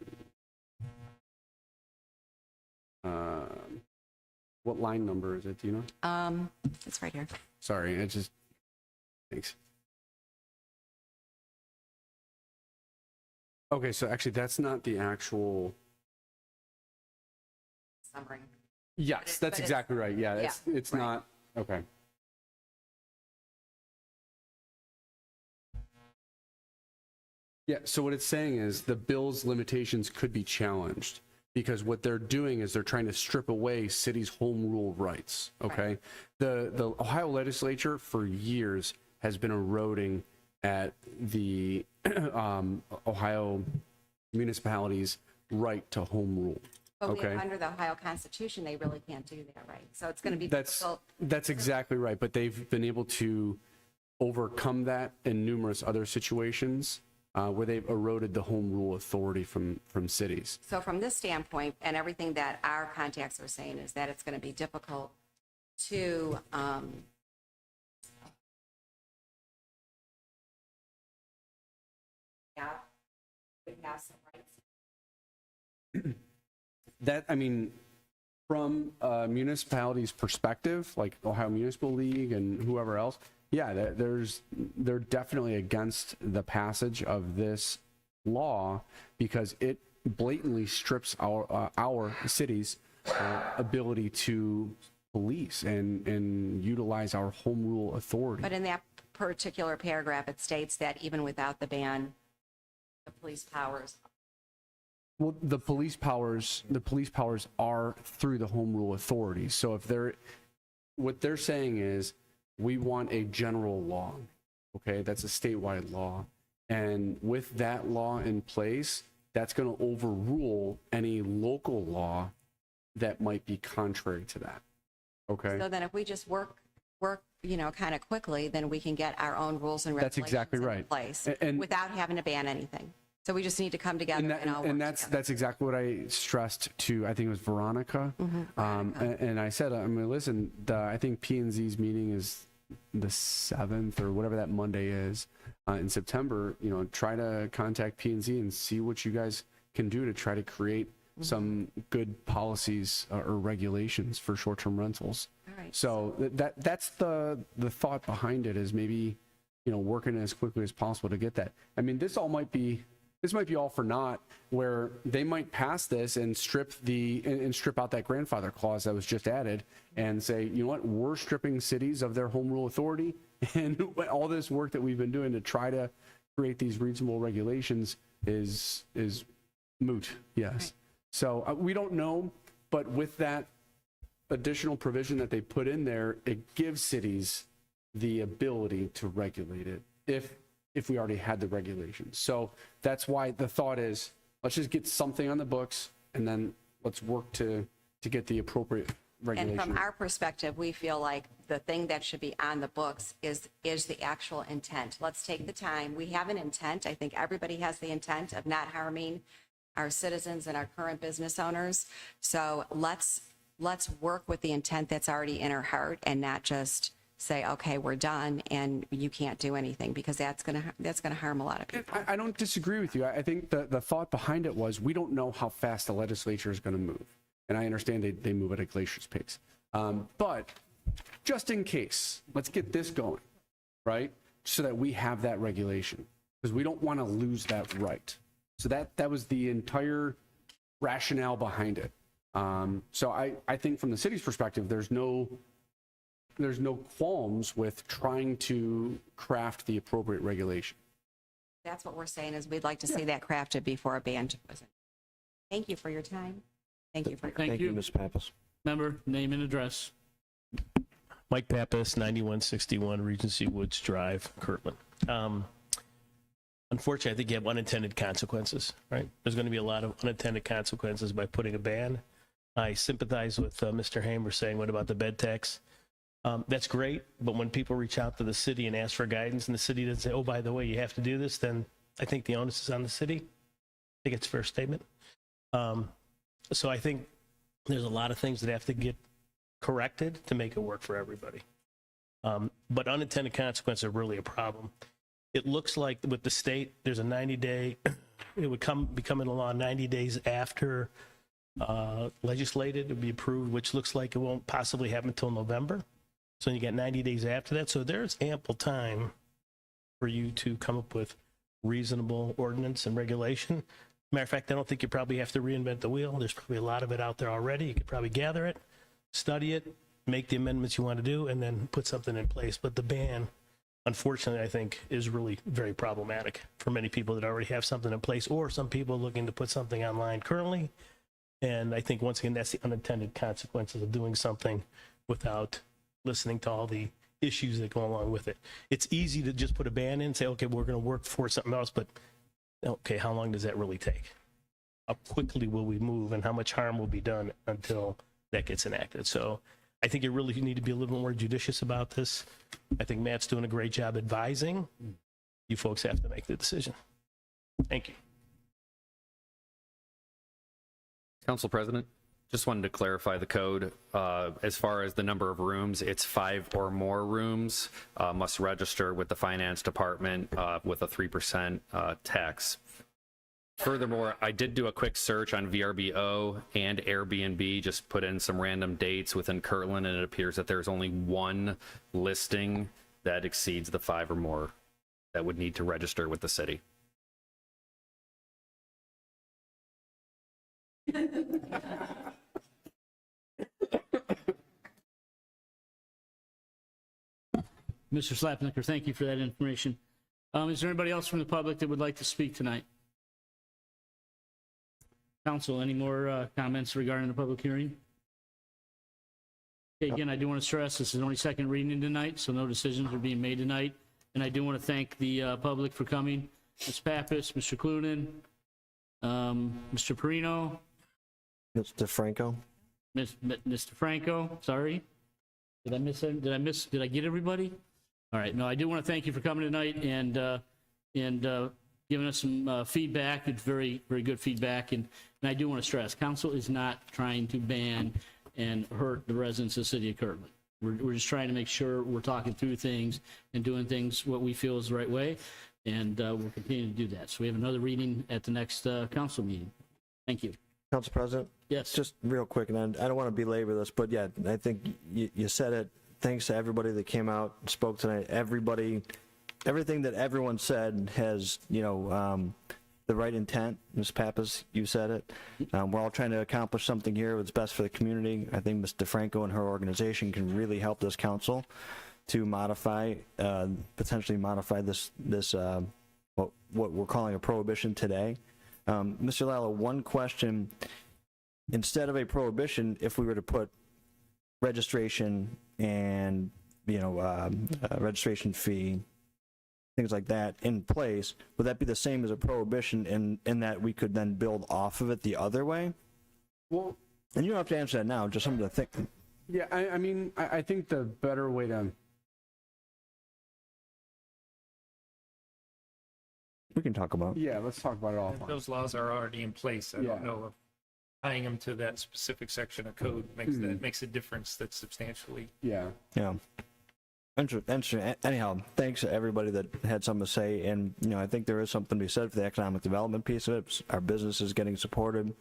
What line number is it? Do you know? It's right here. Sorry, thanks. Okay, so actually that's not the actual. Summary. Yes, that's exactly right. Yeah, it's right. not, okay. Yeah, so what it's saying is the bill's limitations could be challenged because what they're doing is they're trying to strip away cities' home rule rights, okay? The Ohio legislature for years has been eroding at the Ohio municipalities' right to home rule. But Okay. under the Ohio Constitution, they really can't do that, right? So it's going to be That's difficult. exactly right, but they've been able to overcome that in numerous other situations where they've eroded the home rule authority from cities. So from this standpoint, and everything that our contacts are saying is that it's going to be difficult to have some rights. That, I mean, from a municipality's perspective, like Ohio Municipal League and whoever else, yeah, they're definitely against the passage of this law because it blatantly strips our city's ability to police and utilize our home rule authority. But in that particular paragraph, it states that even without the ban, the police powers. Well, the police powers are through the home rule authority. So what they're saying is we want a general law. Okay, that's a statewide law. And with that law in place, that's going to overrule any local law that might be contrary to that. Okay. So then if we just work, kind of quickly, then we can get our own rules and That's regulations exactly in right. place And- without having to ban anything. So we just need to come together and all work and that's together. that's exactly what I stressed to, I think it was Veronica. And I said, I mean, listen, I think P&Z's meeting is the 7th or whatever that Monday is in September. Try to contact P&Z and see what you guys can do to try to create some good policies or regulations for short-term rentals. All right. So that's the thought behind it, is maybe working as quickly as possible to get that. I mean, this might be all for naught, where they might pass this and strip out that grandfather clause that was just added and say, you know what, we're stripping cities of their home rule authority, and all this work that we've been doing to try to create these reasonable regulations is moot. Yes. Right. So we don't know, but with that additional provision that they put in there, it gives cities the ability to regulate it if we already had the regulations. So that's why the thought is, let's just get something on the books and then let's work to get the appropriate regulation. And from our perspective, we feel like the thing that should be on the books is the actual intent. Let's take the time. We have an intent. I think everybody has the intent of not harming our citizens and our current business owners. So let's work with the intent that's already in our heart and not just say, okay, we're done and you can't do anything, because that's gonna harm a lot of people. I don't disagree with you. I think the thought behind it was, we don't know how fast the legislature is going to move. And I understand they move at a glacier's pace. But just in case, let's get this going, right? So that we have that regulation, because we don't want to lose that right. So that was the entire rationale behind it. So I think from the city's perspective, there's no qualms with trying to craft the appropriate regulation. That's what we're saying, is we'd like to see that crafted before a ban was in. Thank you for your time. Thank you for your Thank you. Ms. Pappas. Member, name and address. Mike Pappas, 9161 Regency Woods Drive, Kirtland. Unfortunately, I think you have unintended consequences, right? There's going to be a lot of unintended consequences by putting a ban. I sympathize with Mr. Hamer saying, what about the bed tax? That's great, but when people reach out to the city and ask for guidance, and the city doesn't say, oh, by the way, you have to do this, then I think the onus is on the city. I think it's a fair statement. So I think there's a lot of things that have to get corrected to make it work for everybody. But unintended consequences are really a problem. It looks like with the state, there's a 90-day, it would become into law 90 days after legislated, it would be approved, which looks like it won't possibly happen until November. So you get 90 days after that. So there's ample time for you to come up with reasonable ordinance and regulation. Matter of fact, I don't think you probably have to reinvent the wheel. There's probably a lot of it out there already. You could probably gather it, study it, make the amendments you want to do, and then put something in place. But the ban, unfortunately, I think is really very problematic for many people that already have something in place, or some people looking to put something online currently. And I think, once again, that's the unintended consequences of doing something without listening to all the issues that go along with it. It's easy to just put a ban in and say, okay, we're going to work for something else, but okay, how long does that really take? How quickly will we move, and how much harm will be done until that gets enacted? So I think you really need to be a little more judicious about this. I think Matt's doing a great job advising. You folks have to make the decision. Thank you. Council President, just wanted to clarify the code. As far as the number of rooms, it's 5 or more rooms, must register with the finance department with a 3% tax. Furthermore, I did do a quick search on VRBO and Airbnb, just put in some random dates within Kirtland, and it appears that there's only one listing that exceeds the 5 or more that would need to register with the city. Mr. Slapnicker, thank you for that information. Is there anybody else from the public that would like to speak tonight? Council, any more comments regarding the public hearing? Okay, again, I do want to stress this is only second reading tonight, so no decisions are being made tonight. And I do want to thank the public for coming. Ms. Pappas, Mr. Clunin, Mr. Perino, Mr. Franco? Mr. Franco, sorry. Did I get everybody? All right, no, I do want to thank you for coming tonight and giving us some feedback. It's very, very good feedback. And I do want to stress, council is not trying to ban and hurt the residents of the city of Kirtland. We're just trying to make sure we're talking through things and doing things what we feel is the right way. And we'll continue to do that. So we have another reading at the next council meeting. Thank you. Council President? Yes. Just real quick, and I don't want to belabor this, but yeah, I think you said it. Thanks to everybody that came out and spoke tonight. Everything that everyone said has, the right intent. Ms. Pappas, you said it. We're all trying to accomplish something here that's best for the community. I think Ms. DeFranco and her organization can really help this council to potentially modify this what we're calling a prohibition today. Mr. Lalo, one question. Instead of a prohibition, if we were to put registration and, registration fee, things like that in place, would that be the same as a prohibition in that we could then build off of it the other way? Well, and you don't have to answer that now, just something to think. yeah, I think the better way to... We can talk about. Yeah, let's talk about it all. Those laws are already in place. I don't know if tying them to that specific section of code makes a difference that's substantially. Yeah. Yeah. Interesting. Anyhow, thanks to everybody that had something to say. And, I think there is something to be said for the economic development piece of it. Our businesses getting supported.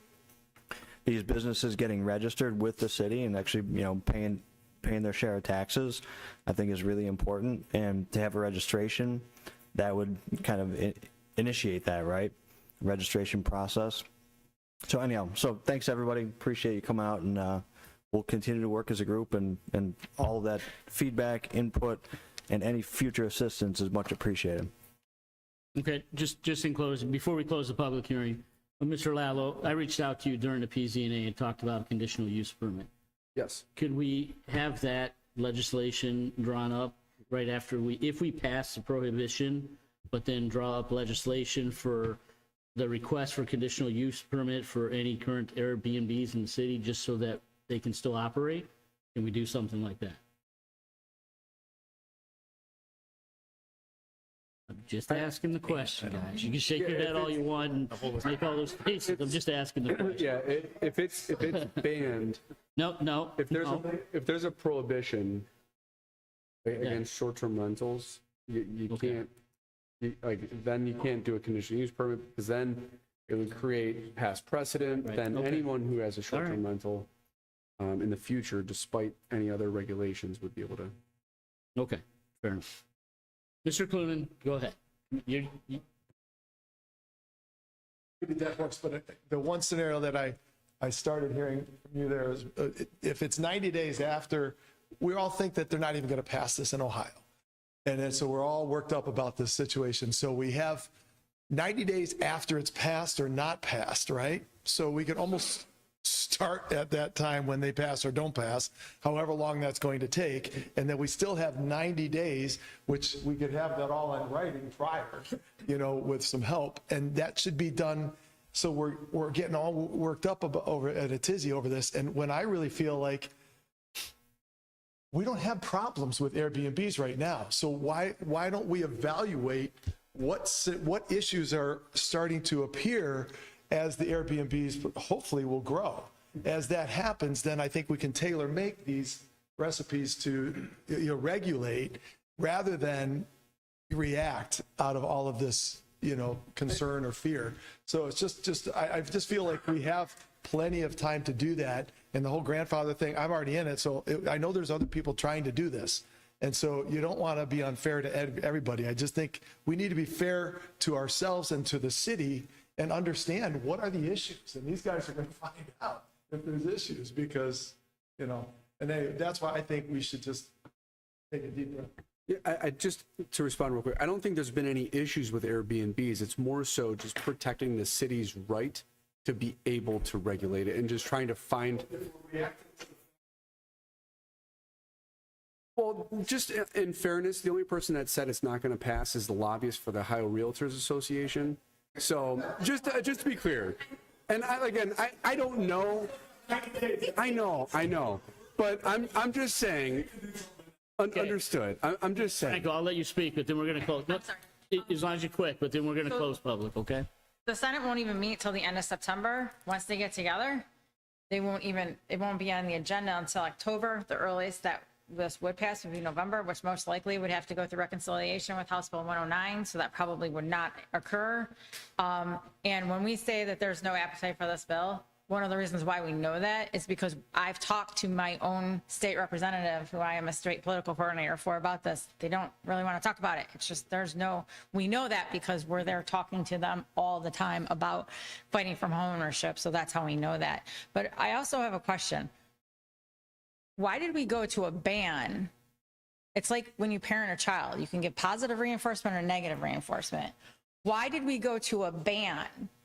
These businesses getting registered with the city and actually, paying their share of taxes, I think is really important. And to have a registration, that would kind of initiate that, right? Registration process. So anyhow, thanks everybody. Appreciate you coming out, and we'll continue to work as a group, and all of that feedback, input, and any future assistance is much appreciated. Okay, just in closing, before we close the public hearing, Mr. Lalo, I reached out to you during the PZ&A and talked about a conditional use permit. Yes. Could we have that legislation drawn up right after if we pass the prohibition, but then draw up legislation for the request for conditional use permit for any current Airbnbs in the city, just so that they can still operate? Can we do something like that? Just asking the question, guys. You can shake your head all you want and make all those faces. I'm just asking the question. Yeah, if it's banned, No. if there's a prohibition against short-term rentals, you can't, then you can't do a conditional use permit, because then it would create past precedent. Right, Then okay. anyone who has a short-term right. rental in the future, despite any other regulations, would be able to. Okay, fair enough. Mr. Clunin, go ahead. You- Maybe that works, but the one scenario that I started hearing from you there is if it's 90 days after, we all think that they're not even going to pass this in Ohio. And then, so we're all worked up about this situation. So we have 90 days after it's passed or not passed, right? So we could almost start at that time when they pass or don't pass, however long that's going to take. And then we still have 90 days, which we could have that all in writing prior, with some help. And that should be done. So we're getting all worked up over at a tizzy over this. And when I really feel like we don't have problems with Airbnbs right now. So why don't we evaluate what issues are starting to appear as the Airbnbs hopefully will grow? As that happens, then I think we can tailor make these recipes to regulate rather than react out of all of this concern or fear. So it's I just feel like we have plenty of time to do that. And the whole grandfather thing, I'm already in it. So I know there's other people trying to do this. And so you don't want to be unfair to everybody. I just think we need to be fair to ourselves and to the city and understand what are the issues. And these guys are going to find out if there's issues because, that's why I think we should just take a deep breath. Yeah, I just to respond real quick, I don't think there's been any issues with Airbnbs. It's more so just protecting the city's right to be able to regulate it and just trying to find. Well, just in fairness, the only person that said it's not going to pass is the lobbyist for the Ohio Realtors Association. So just to be clear, and I don't know. I know, but I'm just saying. Understood. I'm just saying. Franco, I'll let you speak, but then we're going to close. As long as you're quick, but then we're going to close public, okay? The Senate won't even meet till the end of September. Once they get together, it won't be on the agenda until October. The earliest that this would pass would be November, which most likely would have to go through reconciliation with House Bill 109. So that probably would not occur. And when we say that there's no appetite for this bill, one of the reasons why we know that is because I've talked to my own state representative, who I am a state political coordinator for, about this. They don't really want to talk about it. It's just we know that because we're there talking to them all the time about fighting for home ownership. So that's how we know that. But I also have a question. Why did we go to a ban? It's like when you parent a child, you can give positive reinforcement or negative reinforcement. Why did we go to a ban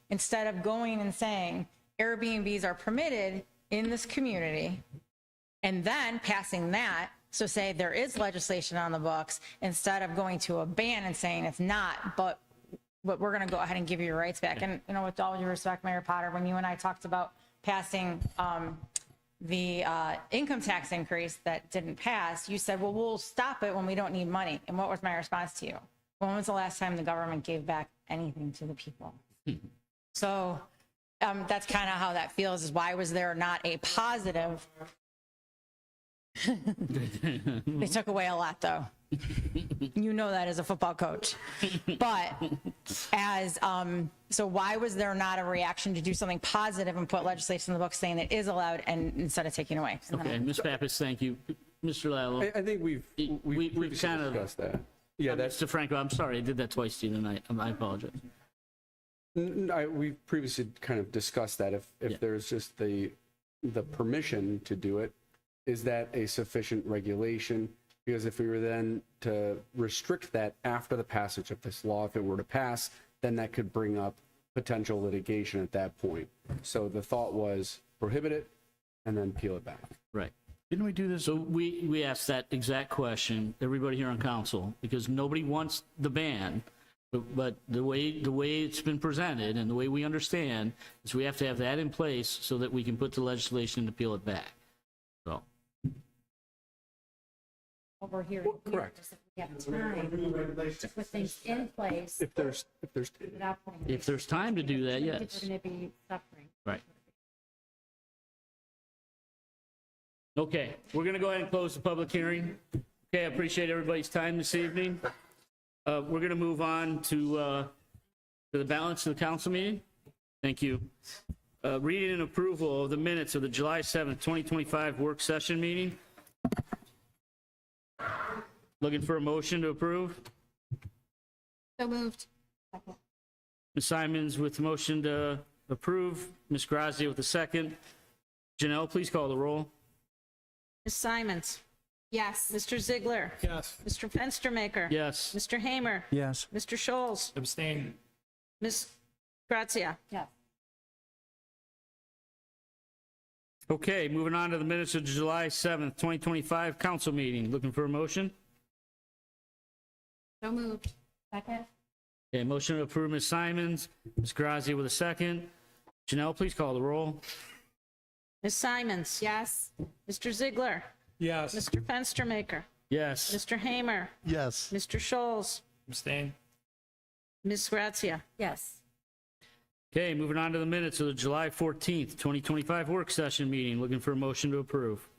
instead of going and saying, Airbnbs are permitted in this community, and then passing that, so say there is legislation on the books, instead of going to a ban and saying it's not, but we're going to go ahead and give you your rights back. And, with all due respect, Mayor Potter, when you and I talked about passing the income tax increase that didn't pass, you said, well, we'll stop it when we don't need money. And what was my response to you? When was the last time the government gave back anything to the people? So that's kind of how that feels, is why was there not a positive? They took away a lot, though. You know that as a football coach. But so why was there not a reaction to do something positive and put legislation in the book saying it is allowed and instead of taking away? Okay, Ms. Pappas, thank you. Mr. Lallo. I think we've kind of discussed that. Yeah, that's Mr. Franco, I'm sorry, I did that twice to you tonight. I apologize. We've previously kind of discussed that. If there's just the permission to do it, is that a sufficient regulation? Because if we were then to restrict that after the passage of this law, if it were to pass, then that could bring up potential litigation at that point. So the thought was prohibit it and then peel it back. Right. Didn't we do this? So we asked that exact question, everybody here on council, because nobody wants the ban. But the way it's been presented and the way we understand is we have to have that in place so that we can put the legislation to peel it back. So. Over here. Correct. You have time to put things in place If there's without putting. If there's time to do that, People yes. are going to be suffering. Right. Okay, we're going to go ahead and close the public hearing. Okay, I appreciate everybody's time this evening. We're going to move on to the balance of the council meeting. Thank you. Reading and approval of the minutes of the July 7th, 2025 work session meeting. Looking for a motion to approve. So moved. Ms. Simons with the motion to approve. Ms. Grazia with the second. Janelle, please call the roll. Ms. Simons? Yes. Mr. Ziegler? Yes. Mr. Fenstermaker? Yes. Mr. Hamer? Yes. Mr. Scholes? Abstain. Ms. Grazia? Yes. Okay, moving on to the minutes of July 7th, 2025 council meeting. Looking for a motion? So moved. Second? Okay, motion to approve, Ms. Simons. Ms. Grazia with a second. Janelle, please call the roll. Ms. Simons? Yes. Mr. Ziegler? Yes. Mr. Fenstermaker? Yes. Mr. Hamer? Yes. Mr. Scholes? Abstain. Ms. Grazia? Yes. Okay, moving on to the minutes of the July 14th, 2025 work session meeting. Looking for a motion to approve.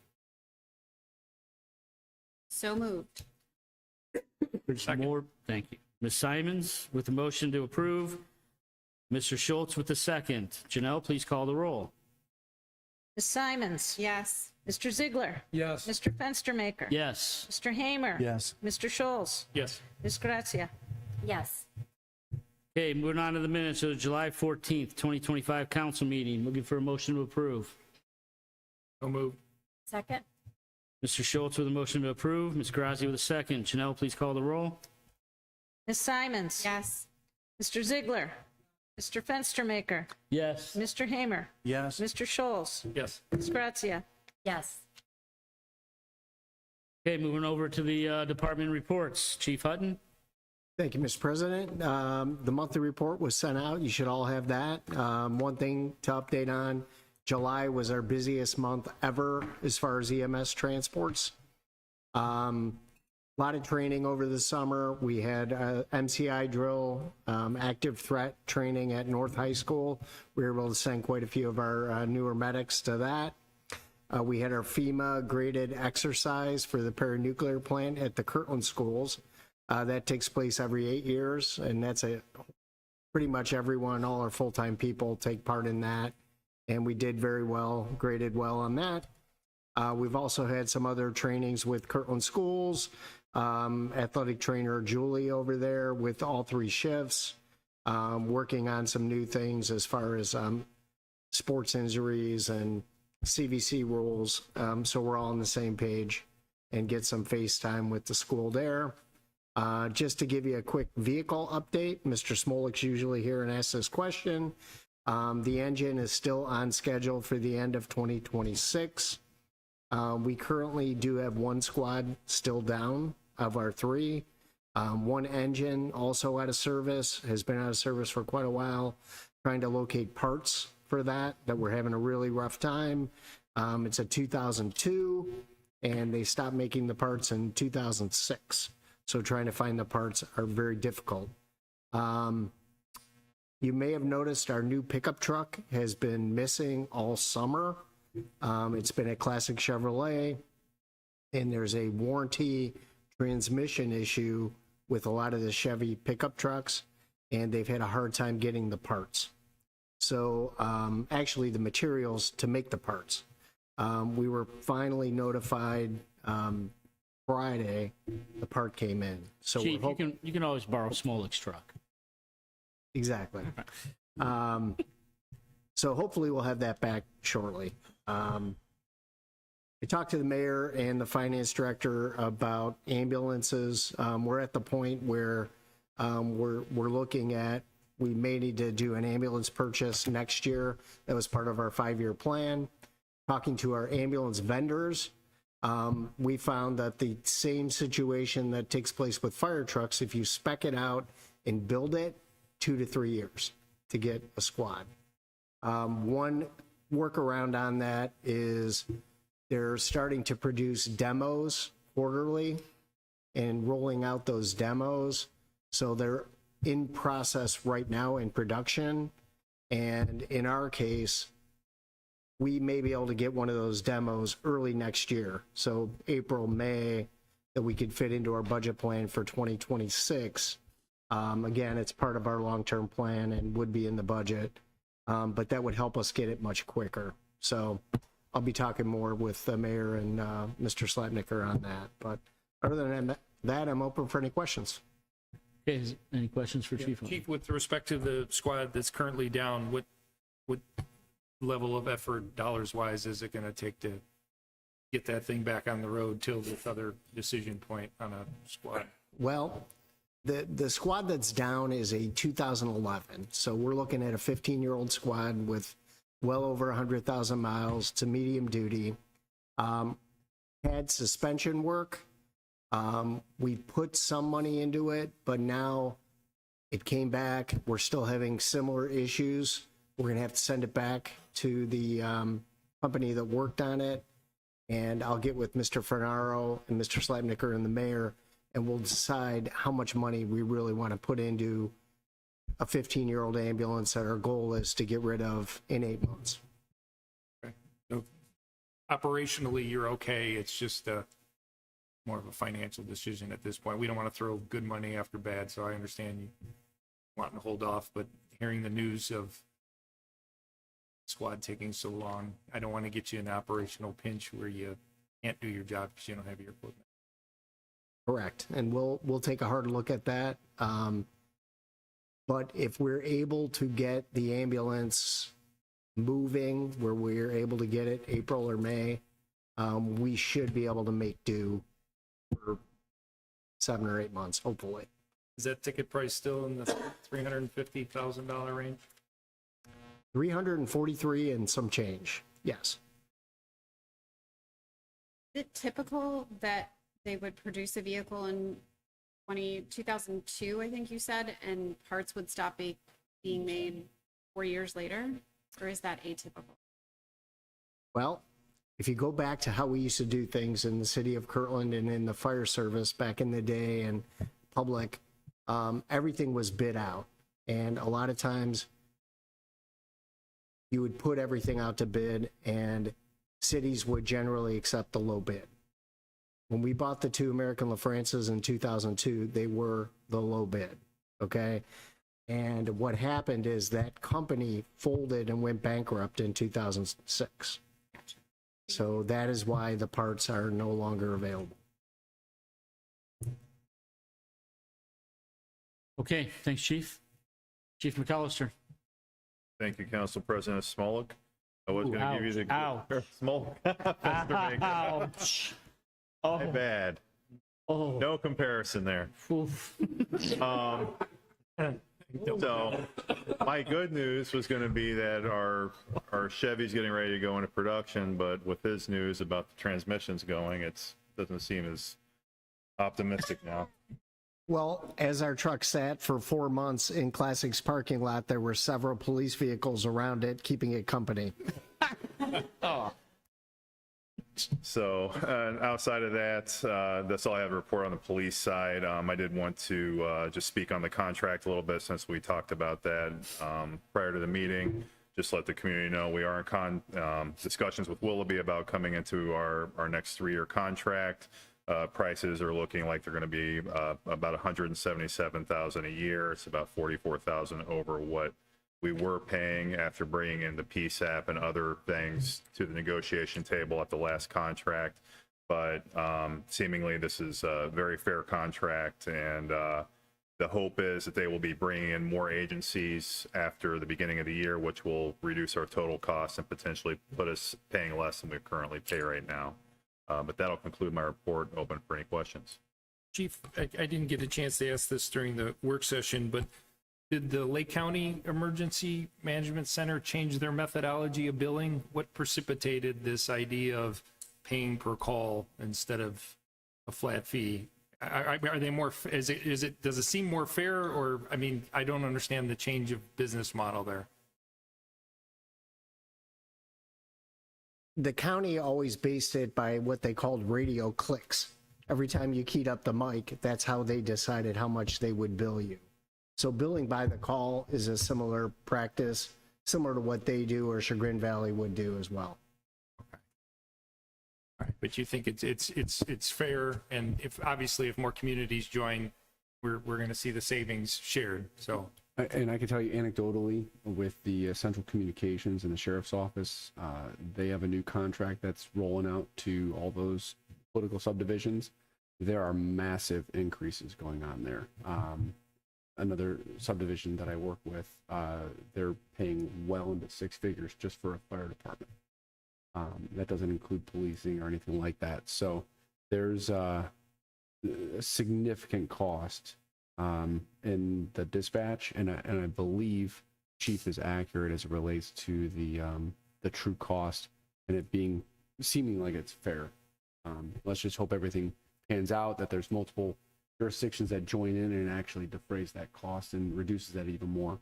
So moved. There's more. Thank you. Ms. Simons with the motion to approve. Mr. Schultz with the second. Janelle, please call the roll. Ms. Simons? Yes. Mr. Ziegler? Yes. Mr. Fenstermaker? Yes. Mr. Hamer? Yes. Mr. Scholes? Yes. Ms. Grazia? Yes. Okay, moving on to the minutes of the July 14th, 2025 council meeting. Looking for a motion to approve. So moved. Second? Mr. Schultz with a motion to approve. Ms. Grazia with a second. Janelle, please call the roll. Ms. Simons? Yes. Mr. Ziegler? Mr. Fenstermaker? Yes. Mr. Hamer? Yes. Mr. Scholes? Yes. Ms. Grazia? Yes. Okay, moving over to the department reports. Chief Hutton? Thank you, Mr. President. The monthly report was sent out. You should all have that. One thing to update on, July was our busiest month ever as far as EMS transports. A lot of training over the summer. We had MCI drill, active threat training at North High School. We were able to send quite a few of our newer medics to that. We had our FEMA graded exercise for the paranuclear plant at the Kirtland schools. That takes place every 8 years, and that's pretty much everyone, all our full-time people take part in that. And we did very well, graded well on that. We've also had some other trainings with Kirtland schools, athletic trainer Julie over there with all 3 shifts, working on some new things as far as sports injuries and CVC rules. So we're all on the same page and get some FaceTime with the school there. Just to give you a quick vehicle update, Mr. Smolik's usually here and asks this question. The engine is still on schedule for the end of 2026. We currently do have 1 squad still down of our 3. 1 engine also out of service, has been out of service for quite a while, trying to locate parts for that we're having a really rough time. It's a 2002, and they stopped making the parts in 2006. So trying to find the parts are very difficult. You may have noticed our new pickup truck has been missing all summer. It's been a classic Chevrolet, and there's a warranty transmission issue with a lot of the Chevy pickup trucks, and they've had a hard time getting the parts. So actually the materials to make the parts. We were finally notified Friday, the part came in. So Chief, we're you can always borrow Smolik's truck. Exactly. So hopefully we'll have that back shortly. I talked to the mayor and the finance director about ambulances. We're at the point where we're looking at, we may need to do an ambulance purchase next year. That was part of our 5-year plan. Talking to our ambulance vendors, we found that the same situation that takes place with fire trucks, if you spec it out and build it, 2 to 3 years to get a squad. One workaround on that is they're starting to produce demos quarterly, and rolling out those demos. So they're in process right now in production. And in our case, we may be able to get one of those demos early next year. So April, May, that we could fit into our budget plan for 2026. Again, it's part of our long-term plan and would be in the budget, but that would help us get it much quicker. So I'll be talking more with the mayor and Mr. Slapnicker on that. But other than that, I'm open for any questions. Okay, any questions for Chief? Chief, with respect to the squad that's currently down, what level of effort, dollars-wise, is it going to take to get that thing back on the road till this other decision point on a squad? Well, the squad that's down is a 2011. So we're looking at a 15-year-old squad with well over 100,000 miles to medium duty. Had suspension work. We put some money into it, but now it came back. We're still having similar issues. We're going to have to send it back to the company that worked on it. And I'll get with Mr. Fernaro and Mr. Slapnicker and the mayor, and we'll decide how much money we really want to put into a 15-year-old ambulance that our goal is to get rid of in 8 months. Okay. So operationally, you're okay. It's just more of a financial decision at this point. We don't want to throw good money after bad, so I understand you wanting to hold off, but hearing the news of squad taking so long, I don't want to get you in an operational pinch where you can't do your job because you don't have your equipment. Correct. And we'll take a hard look at that. But if we're able to get the ambulance moving where we're able to get it April or May, we should be able to make do for 7 or 8 months, hopefully. Is that ticket price still in the $350,000 range? 343 and some change. Yes. Is it typical that they would produce a vehicle in 2002, I think you said, and parts would stop being made 4 years later? Or is that atypical? Well, if you go back to how we used to do things in the city of Kirtland and in the fire service back in the day and public, everything was bid out. And a lot of times you would put everything out to bid and cities would generally accept the low bid. When we bought the 2 American LaFrances in 2002, they were the low bid, okay? And what happened is that company folded and went bankrupt in 2006. So that is why the parts are no longer available. Okay, thanks, Chief. Chief McAllister. Thank you, Council President Smolik. I was going to give you the Ouch. Smolik. Ouch. My bad. Oh. No comparison there. Oof. So my good news was going to be that our Chevy's getting ready to go into production, but with his news about the transmissions going, it doesn't seem as optimistic now. Well, as our truck sat for 4 months in Classics parking lot, there were several police vehicles around it, keeping it company. Oh. So outside of that, that's all I have to report on the police side. I did want to just speak on the contract a little bit since we talked about that prior to the meeting. Just let the community know we are in discussions with Willoughby about coming into our next 3-year contract. Prices are looking like they're going to be about $177,000 a year. It's about $44,000 over what we were paying after bringing in the PSAP and other things to the negotiation table at the last contract. But seemingly this is a very fair contract, and the hope is that they will be bringing in more agencies after the beginning of the year, which will reduce our total costs and potentially put us paying less than we currently pay right now. But that'll conclude my report. Open for any questions. Chief, I didn't get a chance to ask this during the work session, but did the Lake County Emergency Management Center change their methodology of billing? What precipitated this idea of paying per call instead of a flat fee? Are they more, does it seem more fair, or, I mean, I don't understand the change of business model there. The county always based it by what they called radio clicks. every time you keyed up the mic, that's how they decided how much they would bill you. So billing by the call is a similar practice, similar to what they do or Chagrin Valley would do as well. All right, but you think it's fair, and if, obviously, if more communities join, we're going to see the savings shared, so. And I can tell you anecdotally, with the central communications and the sheriff's office, they have a new contract that's rolling out to all those political subdivisions. There are massive increases going on there. Another subdivision that I work with, they're paying well into six figures just for a fire department. That doesn't include policing or anything like that. So there's a significant cost in the dispatch, and I believe Chief is accurate as it relates to the true cost and it being seeming like it's fair. Let's just hope everything pans out, that there's multiple jurisdictions that join in and actually defrays that cost and reduces that even more.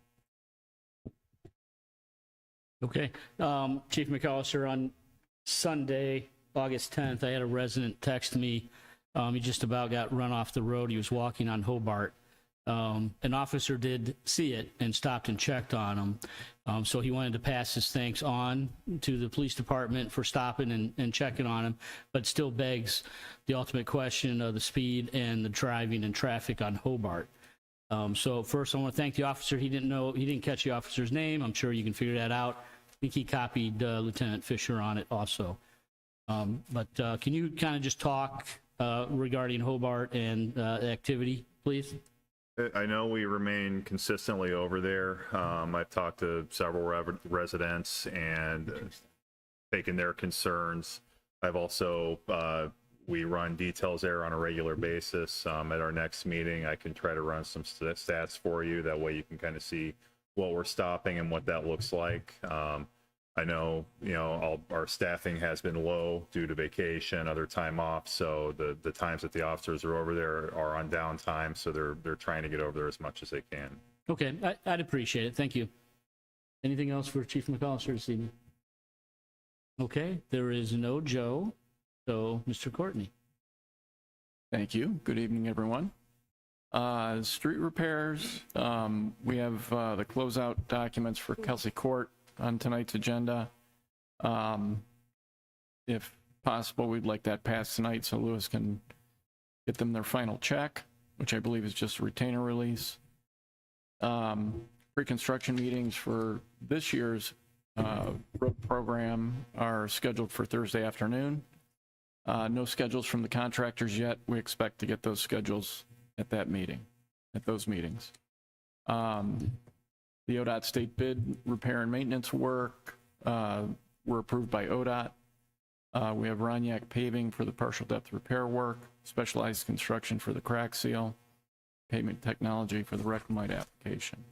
Okay. Chief McAllister, on Sunday, August 10th, I had a resident text me. He just about got run off the road. He was walking on Hobart. An officer did see it and stopped and checked on him. So he wanted to pass his thanks on to the police department for stopping and checking on him, but still begs the ultimate question of the speed and the driving and traffic on Hobart. So first, I want to thank the officer. He didn't catch the officer's name. I'm sure you can figure that out. I think he copied Lieutenant Fisher on it also. But can you kind of just talk regarding Hobart and activity, please? I know we remain consistently over there. I've talked to several residents and taken their concerns. I've also, we run details there on a regular basis. At our next meeting, I can try to run some stats for you. That way you can kind of see what we're stopping and what that looks like. I know, our staffing has been low due to vacation, other time off. So the times that the officers are over there are on downtime. So they're trying to get over there as much as they can. Okay, I'd appreciate it. Thank you. Anything else for Chief McAllister this evening? Okay, there is no Joe. So, Mr. Courtney. Thank you. Good evening, everyone. Street repairs. We have the closeout documents for Kelsey Court on tonight's agenda. If possible, we'd like that passed tonight so Lewis can get them their final check, which I believe is just a retainer release. Pre-construction meetings for this year's road program are scheduled for Thursday afternoon. No schedules from the contractors yet. We expect to get those schedules at those meetings. The ODOT state bid repair and maintenance work were approved by ODOT. We have Roniak paving for the partial depth repair work, specialized construction for the crack seal, pavement technology for the Reclamite application.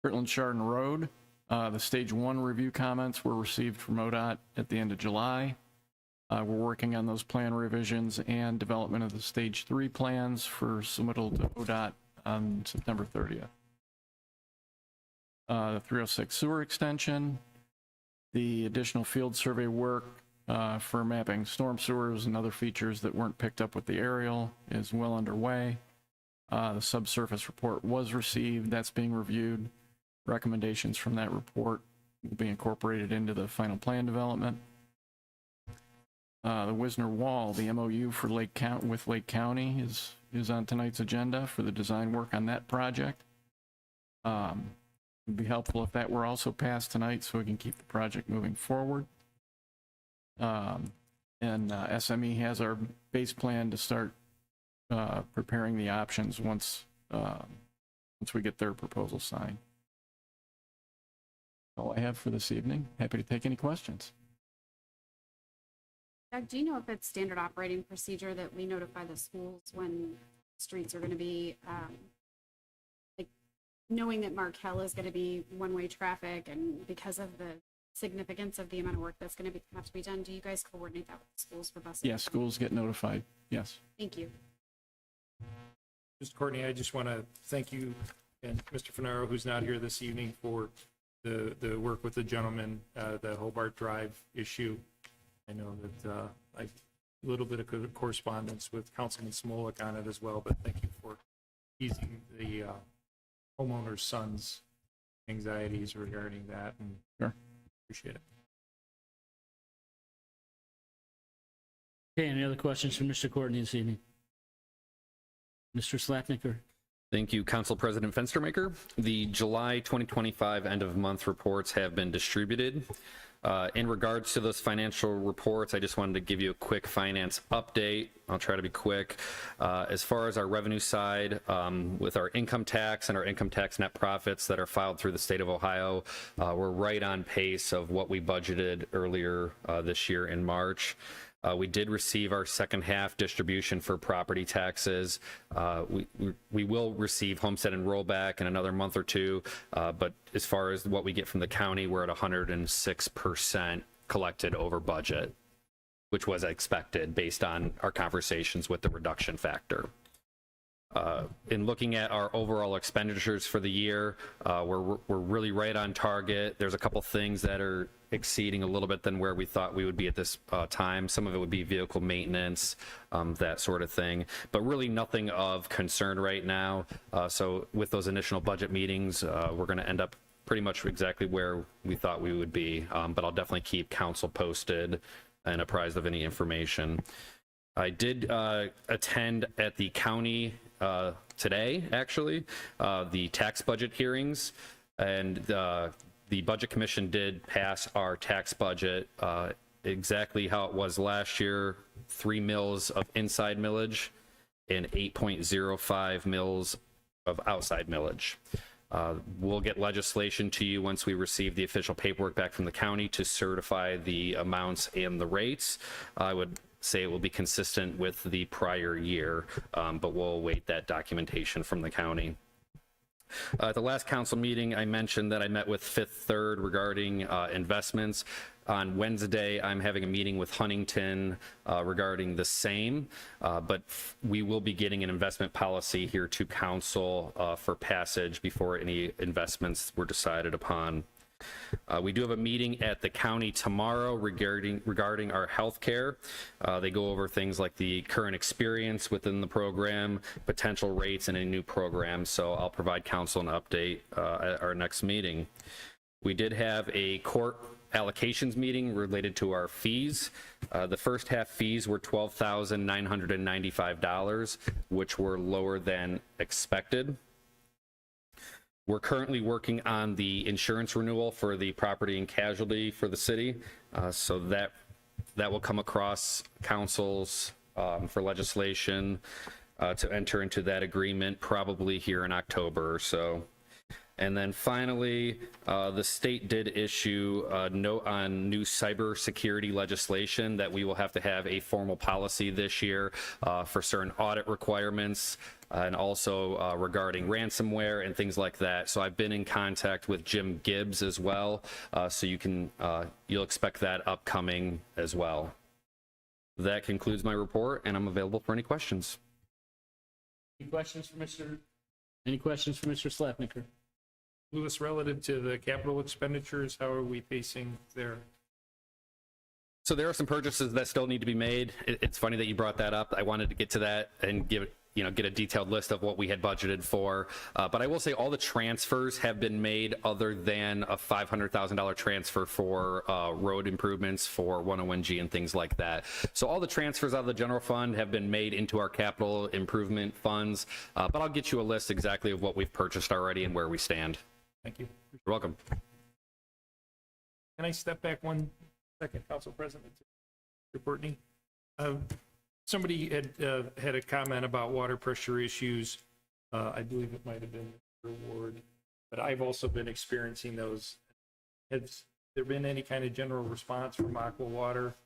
Kirtland Chardon Road, the stage 1 review comments were received from ODOT at the end of July. We're working on those plan revisions and development of the stage 3 plans for submittal to ODOT on September 30th. The 306 sewer extension, the additional field survey work for mapping storm sewers and other features that weren't picked up with the aerial is well underway. The subsurface report was received. That's being reviewed. Recommendations from that report will be incorporated into the final plan development. The Wisner Wall, the MOU for Lake County is on tonight's agenda for the design work on that project. It'd be helpful if that were also passed tonight so we can keep the project moving forward. And SME has our base plan to start preparing the options once we get their proposal signed. All I have for this evening. Happy to take any questions. Doug, do you know if it's standard operating procedure that we notify the schools when streets are going to be, like, knowing that Markel is going to be one-way traffic, and because of the significance of the amount of work that's going to have to be done, do you guys coordinate that with the schools for buses? Yes, schools get notified. Yes. Thank you. Mr. Courtney, I just want to thank you and Mr. Finaro, who's not here this evening, for the work with the gentleman, the Hobart Drive issue. I know that little bit of correspondence with Councilman Smolik on it as well, but thank you for easing the homeowner's son's anxieties regarding that, and Sure. appreciate it. Okay, any other questions for Mr. Courtney this evening? Mr. Slapnicker? Thank you, Council President Fenstermaker. The July 2025 end of month reports have been distributed. In regards to those financial reports, I just wanted to give you a quick finance update. I'll try to be quick. As far as our revenue side, with our income tax and our income tax net profits that are filed through the state of Ohio, we're right on pace of what we budgeted earlier this year in March. We did receive our second half distribution for property taxes. We will receive homestead and rollback in another month or two, but as far as what we get from the county, we're at 106% collected over budget, which was expected based on our conversations with the reduction factor. In looking at our overall expenditures for the year, we're really right on target. There's a couple things that are exceeding a little bit than where we thought we would be at this time. Some of it would be vehicle maintenance, that sort of thing, but really nothing of concern right now. So with those initial budget meetings, we're going to end up pretty much exactly where we thought we would be, but I'll definitely keep council posted and apprised of any information. I did attend at the county today, actually, the tax budget hearings, and the Budget Commission did pass our tax budget exactly how it was last year, 3 mills of inside millage and 8.05 mills of outside millage. We'll get legislation to you once we receive the official paperwork back from the county to certify the amounts and the rates. I would say it will be consistent with the prior year, but we'll await that documentation from the county. At the last council meeting, I mentioned that I met with Fifth Third regarding investments. On Wednesday, I'm having a meeting with Huntington regarding the same, but we will be getting an investment policy here to council for passage before any investments were decided upon. We do have a meeting at the county tomorrow regarding our health care. They go over things like the current experience within the program, potential rates, and any new programs. So I'll provide council an update at our next meeting. We did have a court allocations meeting related to our fees. The first half fees were $12,995, which were lower than expected. We're currently working on the insurance renewal for the property and casualty for the city. So that will come across councils for legislation to enter into that agreement probably here in October or so. And then finally, the state did issue a note on new cybersecurity legislation that we will have to have a formal policy this year for certain audit requirements, and also regarding ransomware and things like that. So I've been in contact with Jim Gibbs as well, so you'll expect that upcoming as well. That concludes my report, and I'm available for any questions. Any questions for Mr. Slapnicker? Louis, relative to the capital expenditures, how are we pacing there? So there are some purchases that still need to be made. It's funny that you brought that up. I wanted to get to that and get a detailed list of what we had budgeted for. But I will say all the transfers have been made other than a $500,000 transfer for road improvements for 101G and things like that. So all the transfers out of the general fund have been made into our capital improvement funds. But I'll get you a list exactly of what we've purchased already and where we stand. Thank you. You're welcome. Can I step back 1 second, Council President? Mr. Courtney? Somebody had a comment about water pressure issues. I believe it might have been Mr. Ward, but I've also been experiencing those. Has there been any kind of general response from Aqua Water?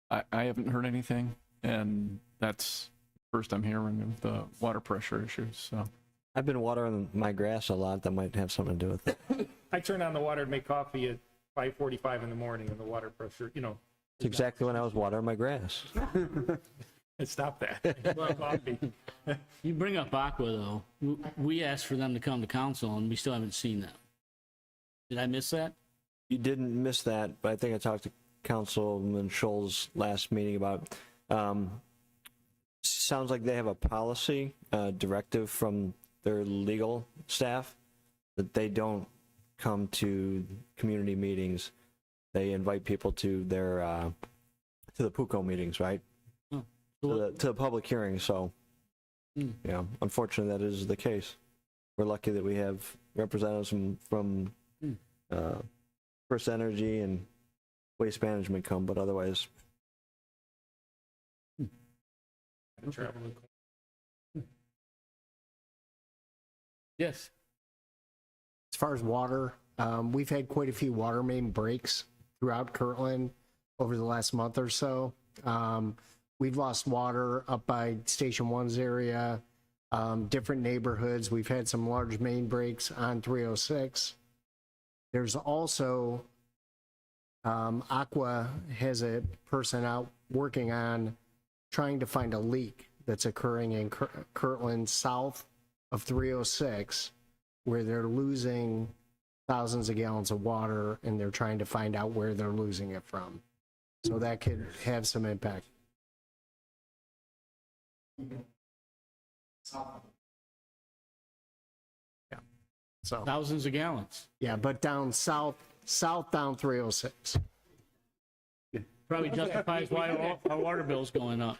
I haven't heard anything, and that's first I'm hearing of the water pressure issues, so. I've been watering my grass a lot. That might have something to do with it. I turn on the water to make coffee at 5:45 in the morning, and the water pressure, It's exactly when I was watering my grass. Stop that. Well, coffee. You bring up Aqua, though. We asked for them to come to council, and we still haven't seen them. Did I miss that? You didn't miss that, but I think I talked to Councilman Scholl's last meeting about, sounds like they have a policy, directive from their legal staff that they don't come to community meetings. They invite people to their, to the PUCO meetings, right? Oh. To the public hearings, so, yeah, unfortunately, that is the case. We're lucky that we have representatives from First Energy and Waste Management come, but otherwise. Yes. As far as water, we've had quite a few water main breaks throughout Kirtland over the last month or so. We've lost water up by Station 1's area, different neighborhoods. We've had some large main breaks on 306. There's also, Aqua has a person out working on trying to find a leak that's occurring in Kirtland south of 306, where they're losing thousands of gallons of water, and they're trying to find out where they're losing it from. So that could have some impact. Yeah. So Thousands of gallons. yeah, but down south down 306. Probably justifies why our water bill's going up.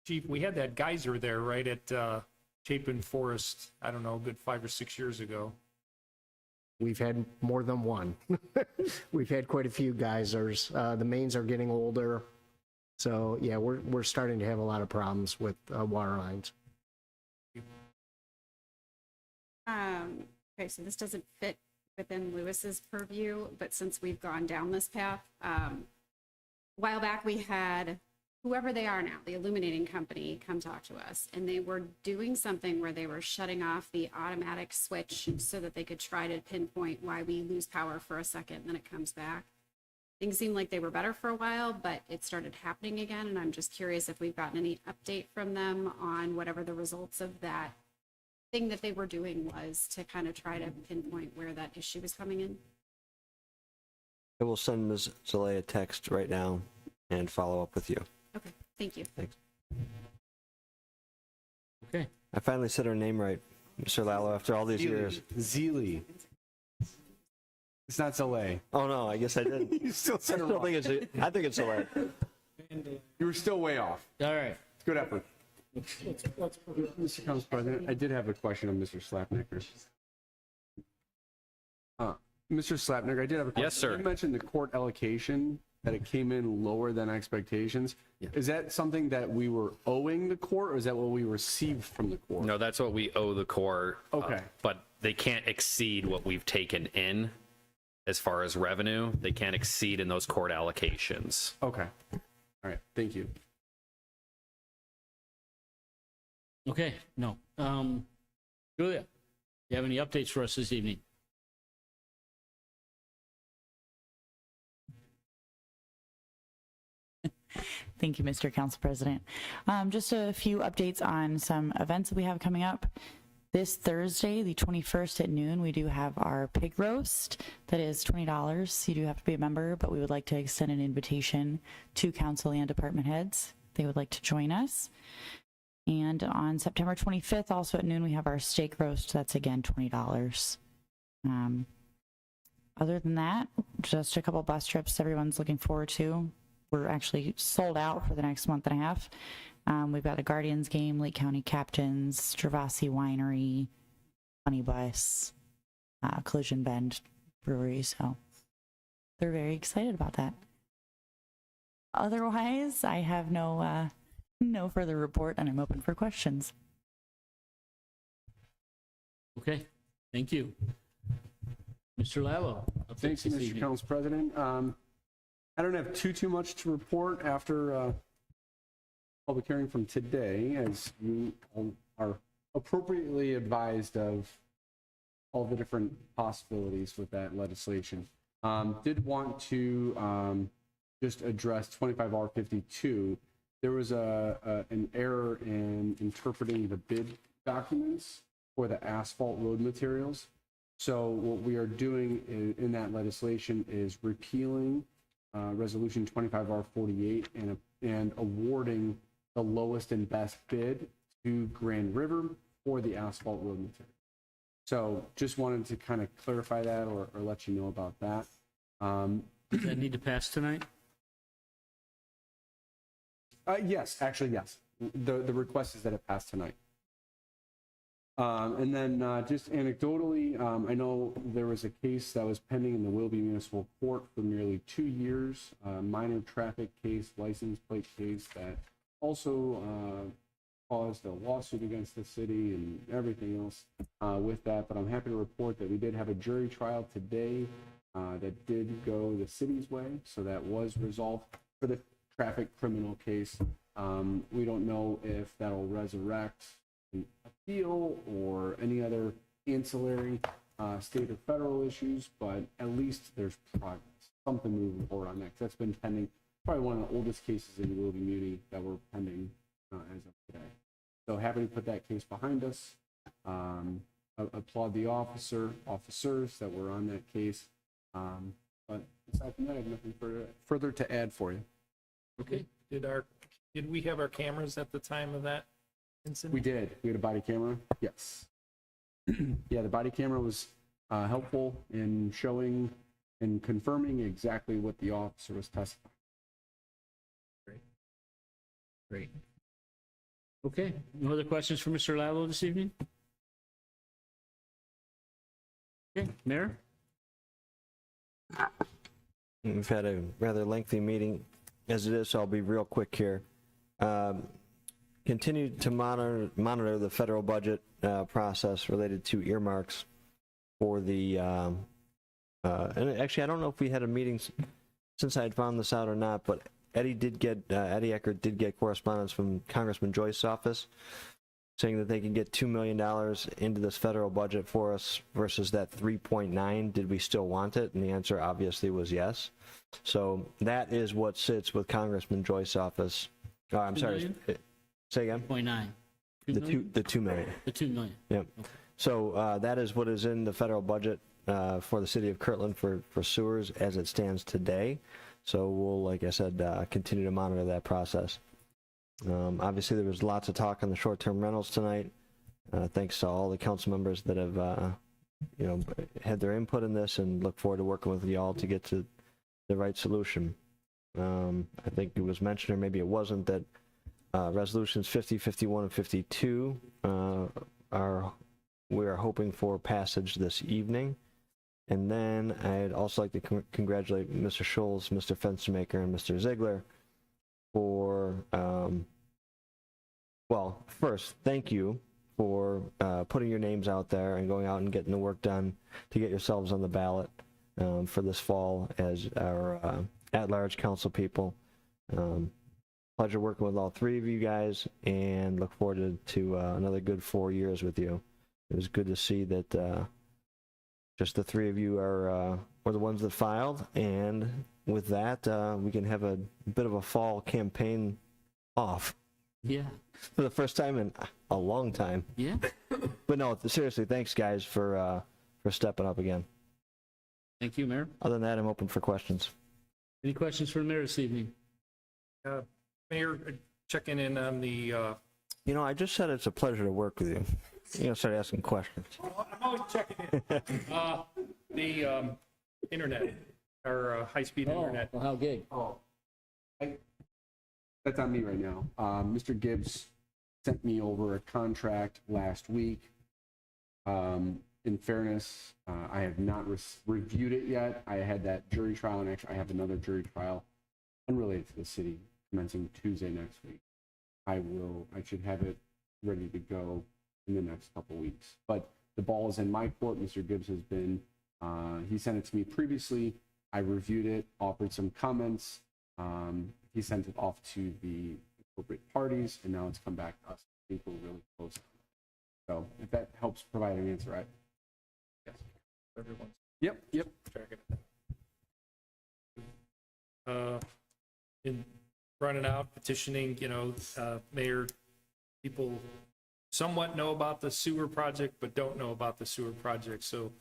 Chief, we had that geyser there right at Chapin Forest, I don't know, a good 5 or 6 years ago. We've had more than one. We've had quite a few geysers. The mains are getting older. So yeah, we're starting to have a lot of problems with water lines. Okay, so this doesn't fit within Lewis's purview, but since we've gone down this path, a while back we had whoever they are now, the illuminating company, come talk to us, and they were doing something where they were shutting off the automatic switch so that they could try to pinpoint why we lose power for a second and then it comes back. Things seemed like they were better for a while, but it started happening again, and I'm just curious if we've gotten any update from them on whatever the results of that thing that they were doing was to kind of try to pinpoint where that issue was coming in. I will send Ms. Zalea a text right now and follow up with you. Okay, thank you. Thanks. Okay. I finally said her name right, Mr. Lalo, after all these years. Zeely. It's not Soleil. Oh, no, I guess I did. You still said it I still wrong. think I think it's Soleil. You were still way off. All right. Good effort. Mr. Council President, I did have a question on Mr. Slapnicker. Mr. Slapnicker, I did have a question. Yes, sir. You mentioned the court allocation, that it came in lower than expectations. Is that something that we were owing the court, or is that what we received from the court? No, that's what we owe the court. Okay. But they can't exceed what we've taken in as far as revenue. They can't exceed in those court allocations. Okay. All right. Thank you. Okay, no. Julia, do you have any updates for us this evening? Thank you, Mr. Council President. Just a few updates on some events that we have coming up. This Thursday, the 21st at noon, we do have our pig roast. That is $20. You do have to be a member, but we would like to extend an invitation to council and department heads. They would like to join us. And on September 25th, also at noon, we have our steak roast. That's again $20. Other than that, just a couple bus trips everyone's looking forward to. We're actually sold out for the next month and a half. We've got a Guardians game, Lake County Captains, Stravasi Winery, Funny Bus, Collision Bend Brewery. So they're very excited about that. Otherwise, I have no further report, and I'm open for questions. Okay, thank you. Mr. Lalo. Thank you, Mr. Council President. I don't have too much to report after public hearing from today, as you are appropriately advised of all the different possibilities with that legislation. Did want to just address 25R52. There was an error in interpreting the bid documents for the asphalt road materials. So what we are doing in that legislation is repealing Resolution 25R48 and awarding the lowest and best bid to Grand River for the asphalt road material. So just wanted to kind of clarify that or let you know about that. Does that need to pass tonight? Yes, actually, yes. The request is that it pass tonight. And then just anecdotally, I know there was a case that was pending in the Willoughby Municipal Court for nearly 2 years, a minor traffic case, license plate case that also caused a lawsuit against the city and everything else with that. But I'm happy to report that we did have a jury trial today that did go the city's way. So that was resolved for the traffic criminal case. We don't know if that'll resurrect an appeal or any other ancillary state or federal issues, but at least there's progress, something moving forward on that. 'Cause that's been pending, probably one of the oldest cases in Willoughby Muni that were pending as of today. So happy to put that case behind us. Applaud the officers that were on that case. But aside from that, I have nothing further to add for you. Okay. Did we have our cameras at the time of that incident? We did. We had a body camera. Yes. Yeah, the body camera was helpful in showing and confirming exactly what the officer was testifying. Great. Okay, no other questions for Mr. Lallo this evening? Okay, Mayor? We've had a rather lengthy meeting as it is, so I'll be real quick here. Continue to monitor the federal budget process related to earmarks for the, and actually, I don't know if we had a meeting since I had found this out or not, but Eddie Eckert did get correspondence from Congressman Joyce's office saying that they can get $2 million into this federal budget for us versus that 3.9. Did we still want it? And the answer obviously was yes. So that is what sits with Congressman Joyce's office. Oh, I'm sorry. Say again? 0.9. The 2 million. The 2 million. Yep. So that is what is in the federal budget for the city of Kirtland for sewers as it stands today. So we'll, like I said, continue to monitor that process. Obviously, there was lots of talk on the short-term rentals tonight. Thanks to all the council members that have, had their input in this, and look forward to working with you all to get to the right solution. I think it was mentioned, or maybe it wasn't, that resolutions 50, 51, and 52 we are hoping for passage this evening. And then I'd also like to congratulate Mr. Schulz, Mr. Fenstermaker, and Mr. Ziegler for, well, first, thank you for putting your names out there and going out and getting the work done to get yourselves on the ballot for this fall as our at-large council people. Pleasure working with all three of you guys, and look forward to another good 4 years with you. It was good to see that just the three of you were the ones that filed, and with that, we can have a bit of a fall campaign off. Yeah. For the first time in a long time. Yeah. But no, seriously, thanks guys for stepping up again. Thank you, Mayor. Other than that, I'm open for questions. Any questions for the mayor this evening? Mayor, checking in on the... I just said it's a pleasure to work with you. You're going to start asking questions. I'm always checking in. The internet, or high-speed internet. Well, how gig? That's on me right now. Mr. Gibbs sent me over a contract last week. In fairness, I have not reviewed it yet. I had that jury trial, and actually I have another jury trial unrelated to the city commencing Tuesday next week. I should have it ready to go in the next couple weeks. But the ball is in my court. Mr. Gibbs has been, he sent it to me previously. I reviewed it, offered some comments. He sent it off to the appropriate parties, and now it's come back to us. I think we're really close. So if that helps provide an answer, right? Yes. Everyone's Yep. tracking it. In running out, petitioning, Mayor, people somewhat know about the sewer project, but don't know about the sewer project. So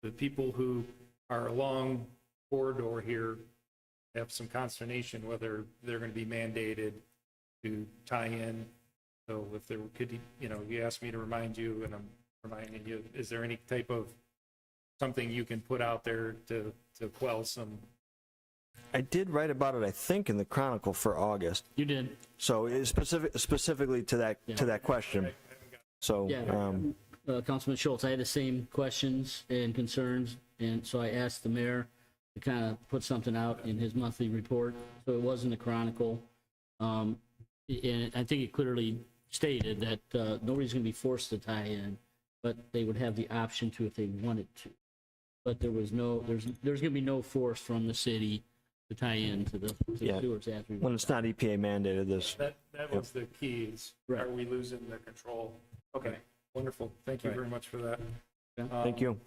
the people who are along corridor here have some consternation whether they're going to be mandated to tie in. So if there could, you asked me to remind you, and I'm reminding you, is there any type of something you can put out there to quell some? I did write about it, I think, in the Chronicle for August. You did. So it's specifically to that question. So, Yeah, Councilman Schultz, I had the same questions and concerns, and so I asked the mayor to kind of put something out in his monthly report. So it was in the Chronicle. And I think it clearly stated that nobody's going to be forced to tie in, but they would have the option to if they wanted to. But there's going to be no force from the city to tie into the sewers after. When it's not EPA mandated, That was the key, is are we losing the control? Okay, wonderful. Thank you very much for that. Thank you.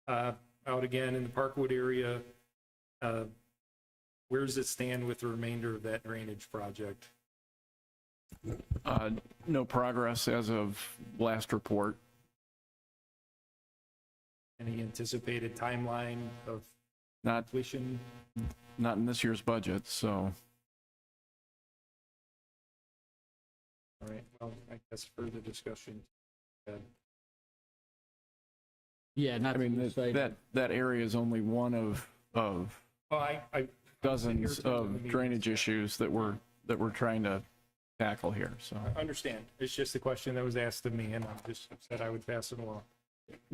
Out again in the Parkwood area, where does it stand with the remainder of that drainage project? No progress as of last report. Any anticipated timeline of Not completion? Not in this year's budget, so. All right, well, I guess further discussion. Yeah, not. I mean, that area is only one of Well, I dozens of drainage issues that we're trying to tackle here, so. I understand. It's just a question that was asked of me, and I just said I would pass it along.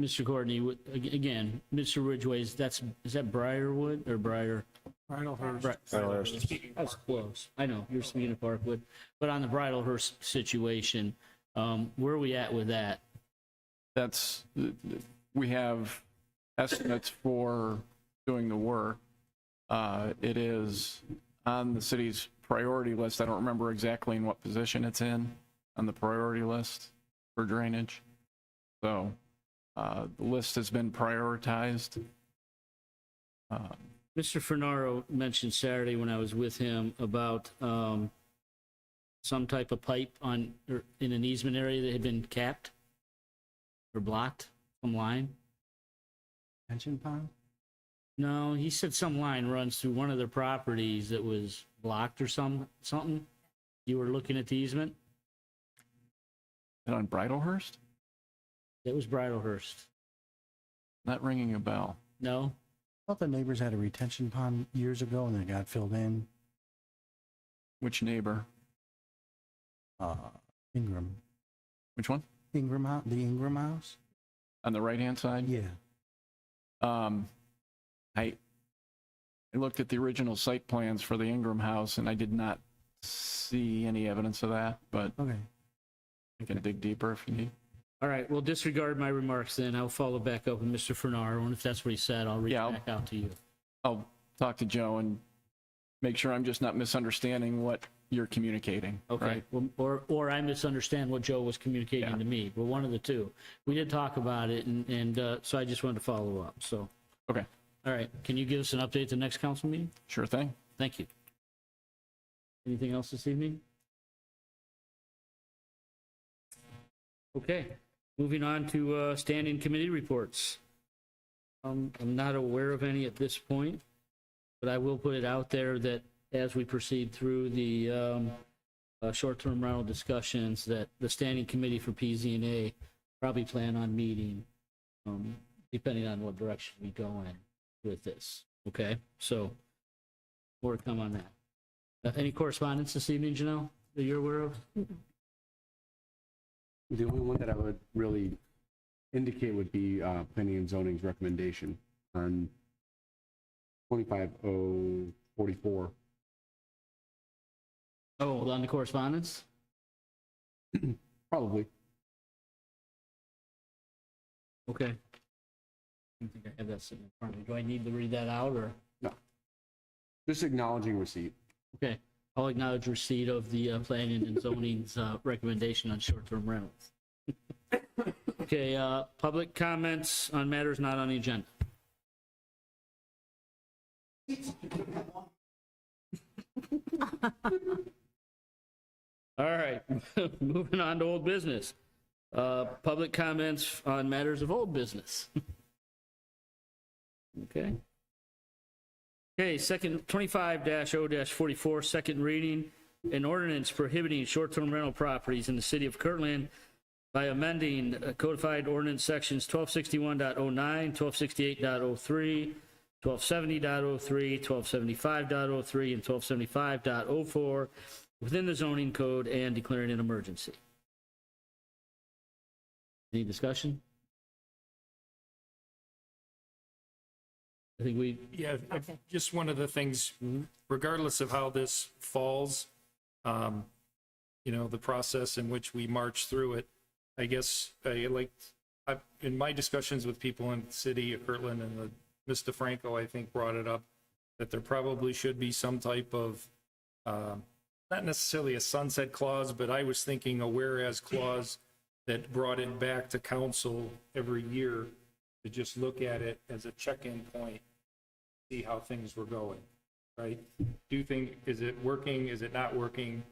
Mr. Courtney, again, Mr. Ridgway's, is that Briarwood or Briar? Bridlehurst. That's close. I know, you're speaking of Parkwood. But on the Bridlehurst situation, where are we at with that? We have estimates for doing the work. It is on the city's priority list. I don't remember exactly in what position it's in on the priority list for drainage. So the list has been prioritized. Mr. Fernaro mentioned Saturday when I was with him about some type of pipe in an easement area that had been capped or blocked from line. Pension pond? No, he said some line runs through one of their properties that was blocked or something. You were looking at the easement? And on Bridlehurst? It was Bridlehurst. Not ringing a bell. No? I thought the neighbors had a retention pond years ago and it got filled in. Which neighbor? Ingram. Which one? Ingram house, the Ingram house? On the right-hand side? Yeah. I looked at the original site plans for the Ingram house and I did not see any evidence of that, but Okay. I can dig deeper if you need. All right, well, disregard my remarks then. I'll follow back up with Mr. Fernaro, and if that's what he said, I'll reach back out to you. I'll talk to Joe and make sure I'm just not misunderstanding what you're communicating. Okay, Right? well, or I misunderstand what Joe was communicating to me, but one of the two. We did talk about it, and so I just wanted to follow up, so. Okay. All right, can you give us an update at the next council meeting? Sure thing. Thank you. Anything else this evening? Okay, moving on to standing committee reports. I'm not aware of any at this point, but I will put it out there that as we proceed through the short-term rental discussions, that the standing committee for PZ&A probably plan on meeting, depending on what direction we go in with this. Okay, so more to come on that. Any correspondence this evening, Janelle, that you're aware of? The only one that I would really indicate would be planning and zoning's recommendation on 25044. Oh, on the correspondence? Probably. Okay. I don't think I have that sitting in front of me. Do I need to read that out, or? No. Just acknowledging receipt. Okay. I'll acknowledge receipt of the planning and zoning's recommendation on short-term rentals. Okay, public comments on matters not on the agenda. All right, moving on to old business. Public comments on matters of old business. Okay. Okay, second, 25-0-44, second reading, an ordinance prohibiting short-term rental properties in the city of Kirtland by amending codified ordinance sections 1261.09, 1268.03, 1270.03, 1275.03, and 1275.04 within the zoning code and declaring an emergency. Any discussion? I think we, Yeah, just one of the things, regardless of how this falls, the process in which we march through it, I guess in my discussions with people in the city of Kirtland, and Mr. Franco, I think, brought it up, that there probably should be some type of, not necessarily a sunset clause, but I was thinking a whereas clause that brought it back to council every year to just look at it as a check-in point, see how things were going, right? Do you think, is it working? Is it not working?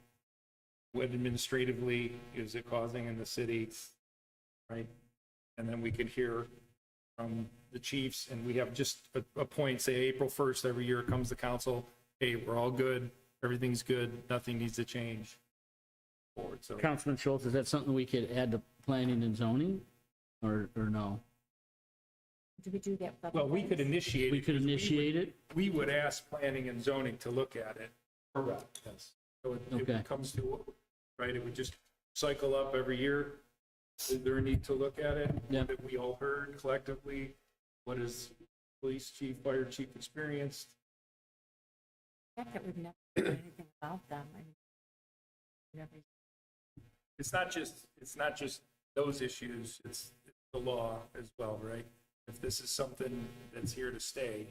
What administratively is it causing in the city, right? And then we could hear from the chiefs, and we have just a point, say April 1st, every year it comes to council, hey, we're all good, everything's good, nothing needs to change forward. So Councilman Schultz, is that something we could add to planning and zoning, or no? Do we do that? well, we could initiate it. We could initiate it? We would ask planning and zoning to look at it. Correct. Yes. So if Okay. it comes to, right, it would just cycle up every year. Is there a need to look at it? Yeah. What have we all heard collectively? What is police chief, fire chief experienced? The fact that we've never done anything about them. I mean, never. It's not just those issues, it's the law as well, right? If this is something that's here to stay,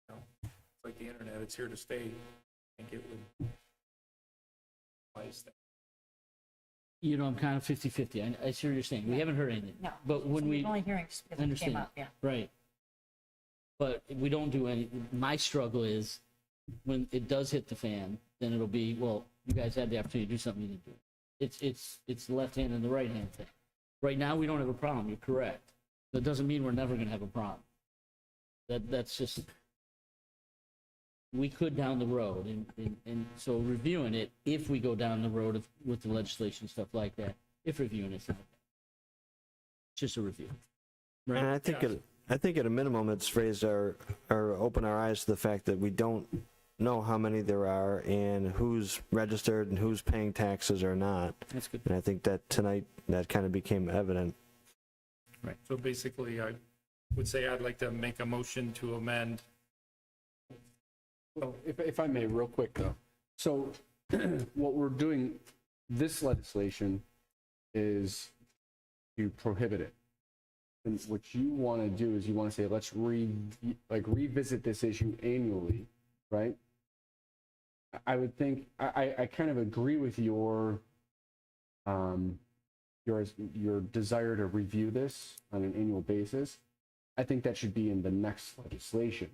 it's like the internet, it's here to stay. I think it would. I'm kind of 50-50. I see what you're saying. We haven't heard anything. No. But when So we, we're only hearing just because I it understand, came up, yeah. right. But we don't do any, my struggle is when it does hit the fan, then it'll be, well, you guys had the opportunity to do something, you didn't do it. It's the left hand and the right hand thing. Right now, we don't have a problem. You're correct. That doesn't mean we're never going to have a problem. That's just, we could down the road. And so reviewing it, if we go down the road with the legislation, stuff like that, if reviewing it's not bad. It's just a review. And I think at a minimum, it's raised our open our eyes to the fact that we don't know how many there are and who's registered and who's paying taxes or not. That's good. And I think that tonight that kind of became evident. Right. So basically, I would say I'd like to make a motion to amend. Well, if I may, real quick though. So what we're doing, this legislation is to prohibit it. And what you want to do is you want to say, let's revisit this issue annually, right? I would think, I kind of agree with your desire to review this on an annual basis. I think that should be in the next legislation.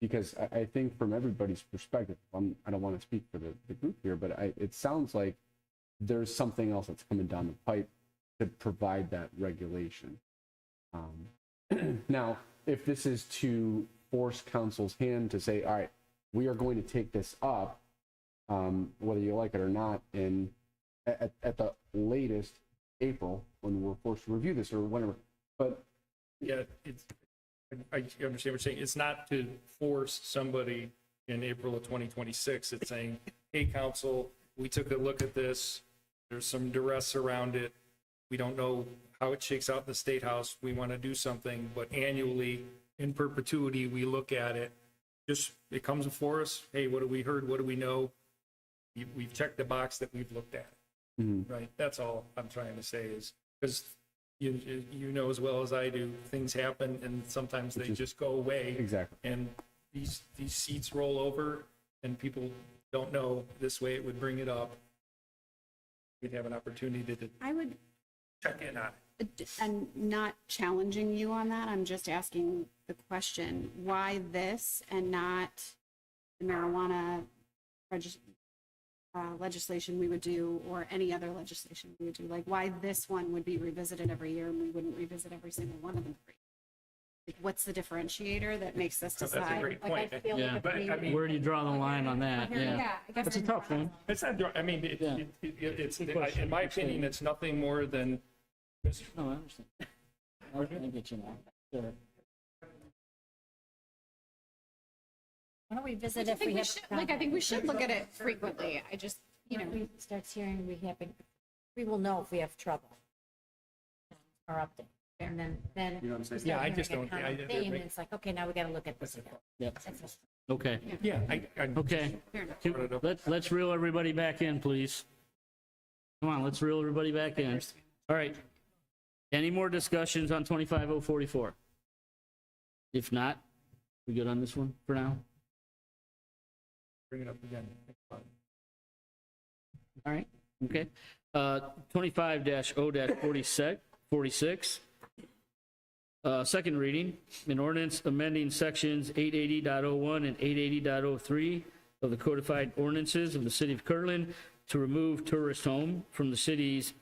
Because I think from everybody's perspective, I don't want to speak for the group here, but it sounds like there's something else that's coming down the pipe to provide that regulation. Now, if this is to force council's hand to say, all right, we are going to take this up, whether you like it or not, at the latest April, when we're forced to review this or whenever. But Yeah, I understand what you're saying. It's not to force somebody in April of 2026. It's saying, hey, council, we took a look at this. There's some duress around it. We don't know how it shakes out in the State House. We want to do something, but annually, in perpetuity, we look at it. Just, it comes before us. Hey, what have we heard? What do we know? We've checked the box that we've looked at, right? That's all I'm trying to say is, because you know as well as I do, things happen and sometimes they just go away. Exactly. And these seats roll over and people don't know this way it would bring it up. We'd have an opportunity to I would, check in on it. and not challenging you on that, I'm just asking the question, why this and not the marijuana legislation we would do, or any other legislation we would do? Like, why this one would be revisited every year and we wouldn't revisit every single one of them? what's the differentiator that makes us That's a decide? great Like, I point. feel like Yeah. if But, we- I mean- Where do you draw the line on that? Yeah, I guess It's a tough one. It's not, I mean, it's, in my opinion, it's nothing more than, No, I understand. I get you now. Sure. Why don't we visit I if think we we have? should, like, I think we should look at it frequently. I just, you know, We starts hearing we happen, we will know if we have trouble. Our update. And then. You know what I'm saying? Yeah, I just don't- And it's like, okay, now we got to look at this again. Yep. That's just- Okay. yeah, Okay. fair enough. Let's reel everybody back in, please. Come on, let's reel everybody back in. All right. Any more discussions on 25044? If not, we good on this one for now? bring it up again. All right, okay. 25-0-46. Second reading, an ordinance amending sections 880.01 and 880.03 of the codified ordinances of the city of Kirtland to remove tourist home from the city's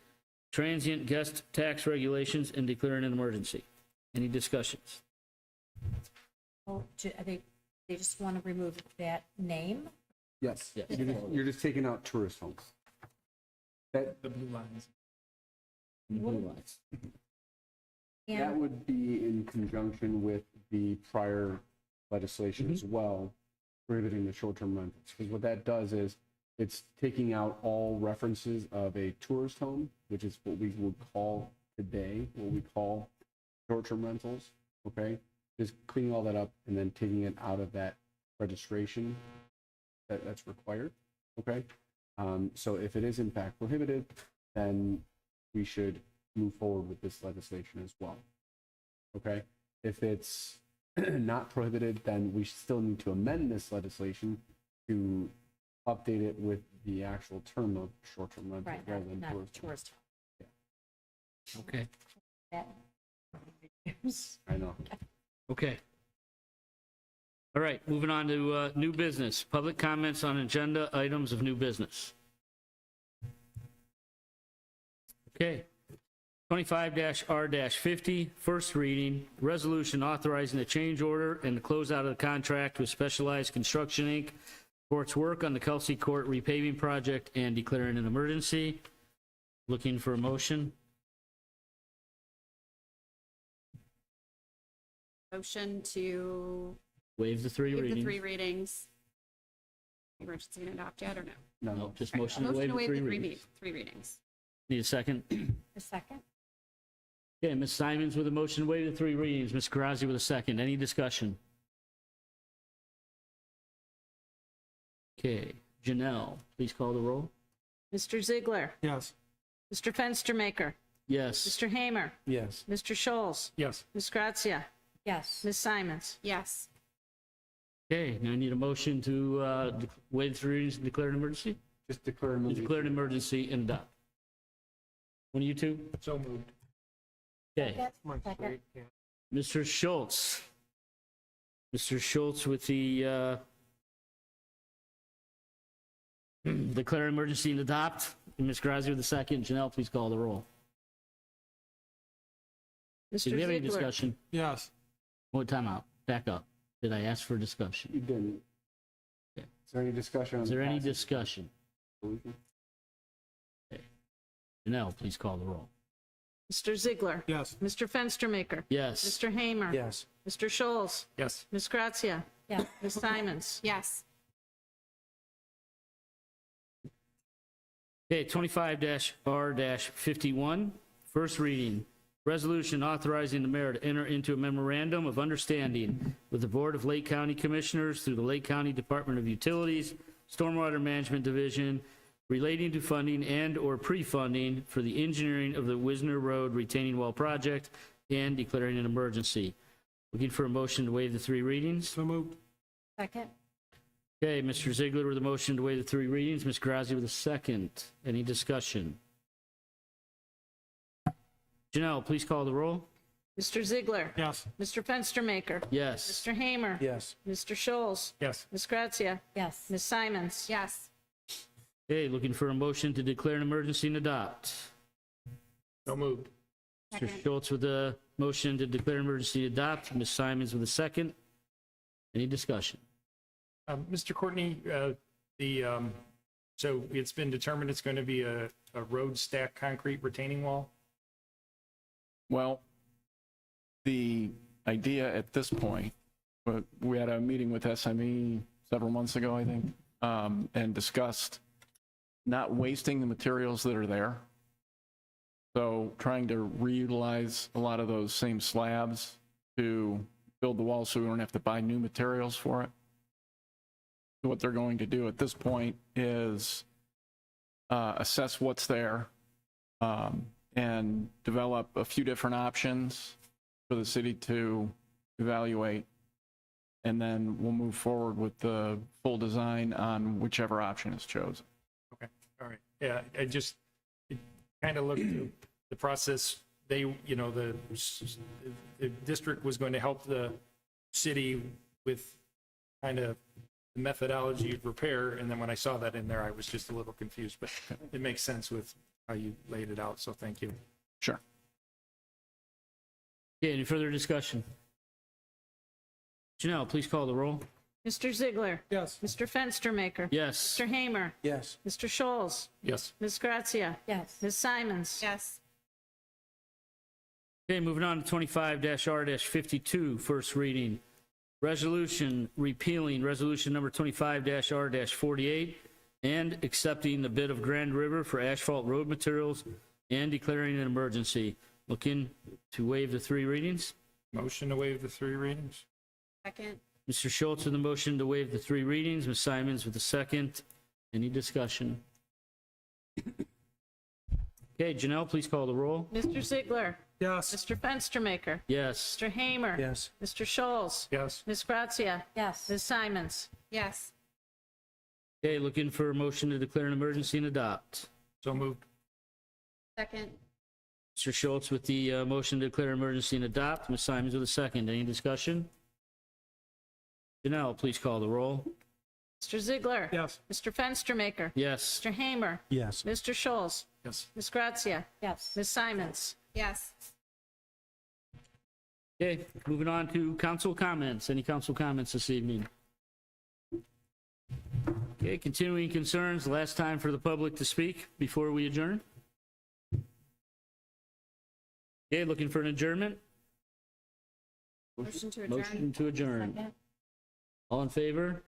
transient guest tax regulations and declaring an emergency. Any discussions? Oh, they just want to remove that name? Yes. Yes. You're just taking out tourist homes. That, The blue lines. Blue lights. that And would be in conjunction with the prior legislation as well, prohibiting the short-term rentals. Because what that does is, it's taking out all references of a tourist home, which is what we would call today, what we call short-term rentals, okay? Just cleaning all that up and then taking it out of that registration that's required, okay? So if it is in fact prohibited, then we should move forward with this legislation as well, okay? If it's not prohibited, then we still need to amend this legislation to update it with the actual term of short-term rental right, rather than not tourist. tourist. Okay, That- I know. okay. All right, moving on to new business. Public comments on agenda items of new business. Okay. 25-R-50, first reading, resolution authorizing the change order and the closeout of the contract with Specialized Construction, Inc. for its work on the Kelsey Court repaving project and declaring an emergency. Looking for a motion? Motion to Waive the three give the readings. 3 readings. Emergency and adopt yet or no? No, just motion to Motion waive to the waive three the readings. 3 readings. Need a second? A second? Okay, Ms. Simons with a motion to waive the 3 readings. Ms. Grazi with a second. Any discussion? Okay, Janelle, please call the roll. Mr. Ziegler, Yes. Mr. Fenstermaker, Yes. Mr. Hamer, Yes. Mr. Scholes, Yes. Ms. Grazia, Yes. Ms. Simons. Yes. Okay, now I need a motion to waive the 3 readings and declare an emergency? Just declare an emergency. Declare an emergency and adopt. One of you two? So moved. Okay, Second. Mr. Schultz. Mr. Schultz with the declare emergency and adopt. And Ms. Grazi with the second. Janelle, please call the roll. Mr. Did we have any Ziegler, discussion? Yes. One time out. Back up. Did I ask for discussion? You didn't. Okay. Is there any discussion on Is the there any passage? discussion? Janelle, please call the roll. Mr. Ziegler, Yes. Mr. Fenstermaker, Yes. Mr. Hamer, Yes. Mr. Scholes, Yes. Ms. Grazia, Yes. Ms. Simons. Yes. Okay, 25-R-51, first reading. Resolution authorizing the mayor to enter into a memorandum of understanding with the Board of Lake County Commissioners through the Lake County Department of Utilities, Stormwater Management Division, relating to funding and/or pre-funding for the engineering of the Wisner Road retaining wall project and declaring an emergency. Looking for a motion to waive the 3 readings. So moved. Second? Okay, Mr. Ziegler with a motion to waive the 3 readings. Ms. Grazi with a second. Any discussion? Janelle, please call the roll. Mr. Ziegler, Yes. Mr. Fenstermaker, Yes. Mr. Hamer, Yes. Mr. Scholes, Yes. Ms. Grazia, Yes. Ms. Simons. Yes. Okay, looking for a motion to declare an emergency and adopt. So moved. Mr. Second. Schultz with the motion to declare emergency and adopt, Ms. Simons with a second. Any discussion? Mr. Courtney, so it's been determined it's going to be a road stack concrete retaining wall? Well, the idea at this point, but we had a meeting with SME several months ago, I think, and discussed not wasting the materials that are there. So trying to reutilize a lot of those same slabs to build the wall so we don't have to buy new materials for it. What they're going to do at this point is assess what's there and develop a few different options for the city to evaluate. And then we'll move forward with the full design on whichever option is chosen. Okay, all right. Yeah, it kind of looked at the process, the district was going to help the city with kind of the methodology of repair, and then when I saw that in there, I was just a little confused, but it makes sense with how you laid it out, so thank you. Sure. Okay, any further discussion? Janelle, please call the roll. Mr. Ziegler. Yes. Mr. Fenstermaker. Yes. Mr. Hamer. Yes. Mr. Scholes. Yes. Ms. Grazia. Yes. Ms. Simons. Yes. Okay, moving on to 25-R-52, first reading. Resolution repealing Resolution number 25-R-48 and accepting the bid of Grand River for asphalt road materials and declaring an emergency. Looking to waive the three readings. Motion to waive the three readings? Second. Mr. Schultz with the motion to waive the three readings. Ms. Simons with the second. Any discussion? Okay, Janelle, please call the roll. Mr. Ziegler. Yes. Mr. Fenstermaker. Yes. Mr. Hamer. Yes. Mr. Scholes. Yes. Ms. Grazia. Yes. Ms. Simons. Yes. Okay, looking for a motion to declare an emergency and adopt. So moved. Second. Mr. Schultz with the motion to declare emergency and adopt. Ms. Simons with a second. Any discussion? Janelle, please call the roll. Mr. Ziegler. Yes. Mr. Fenstermaker. Yes. Mr. Hamer. Yes. Mr. Scholes. Yes. Ms. Grazia. Yes. Ms. Simons. Yes. Okay, moving on to council comments. Any council comments this evening? Okay, continuing concerns. Last time for the public to speak before we adjourn. Okay, looking for an adjournment? Motion to adjourn. Motion to adjourn. Second. All in favor?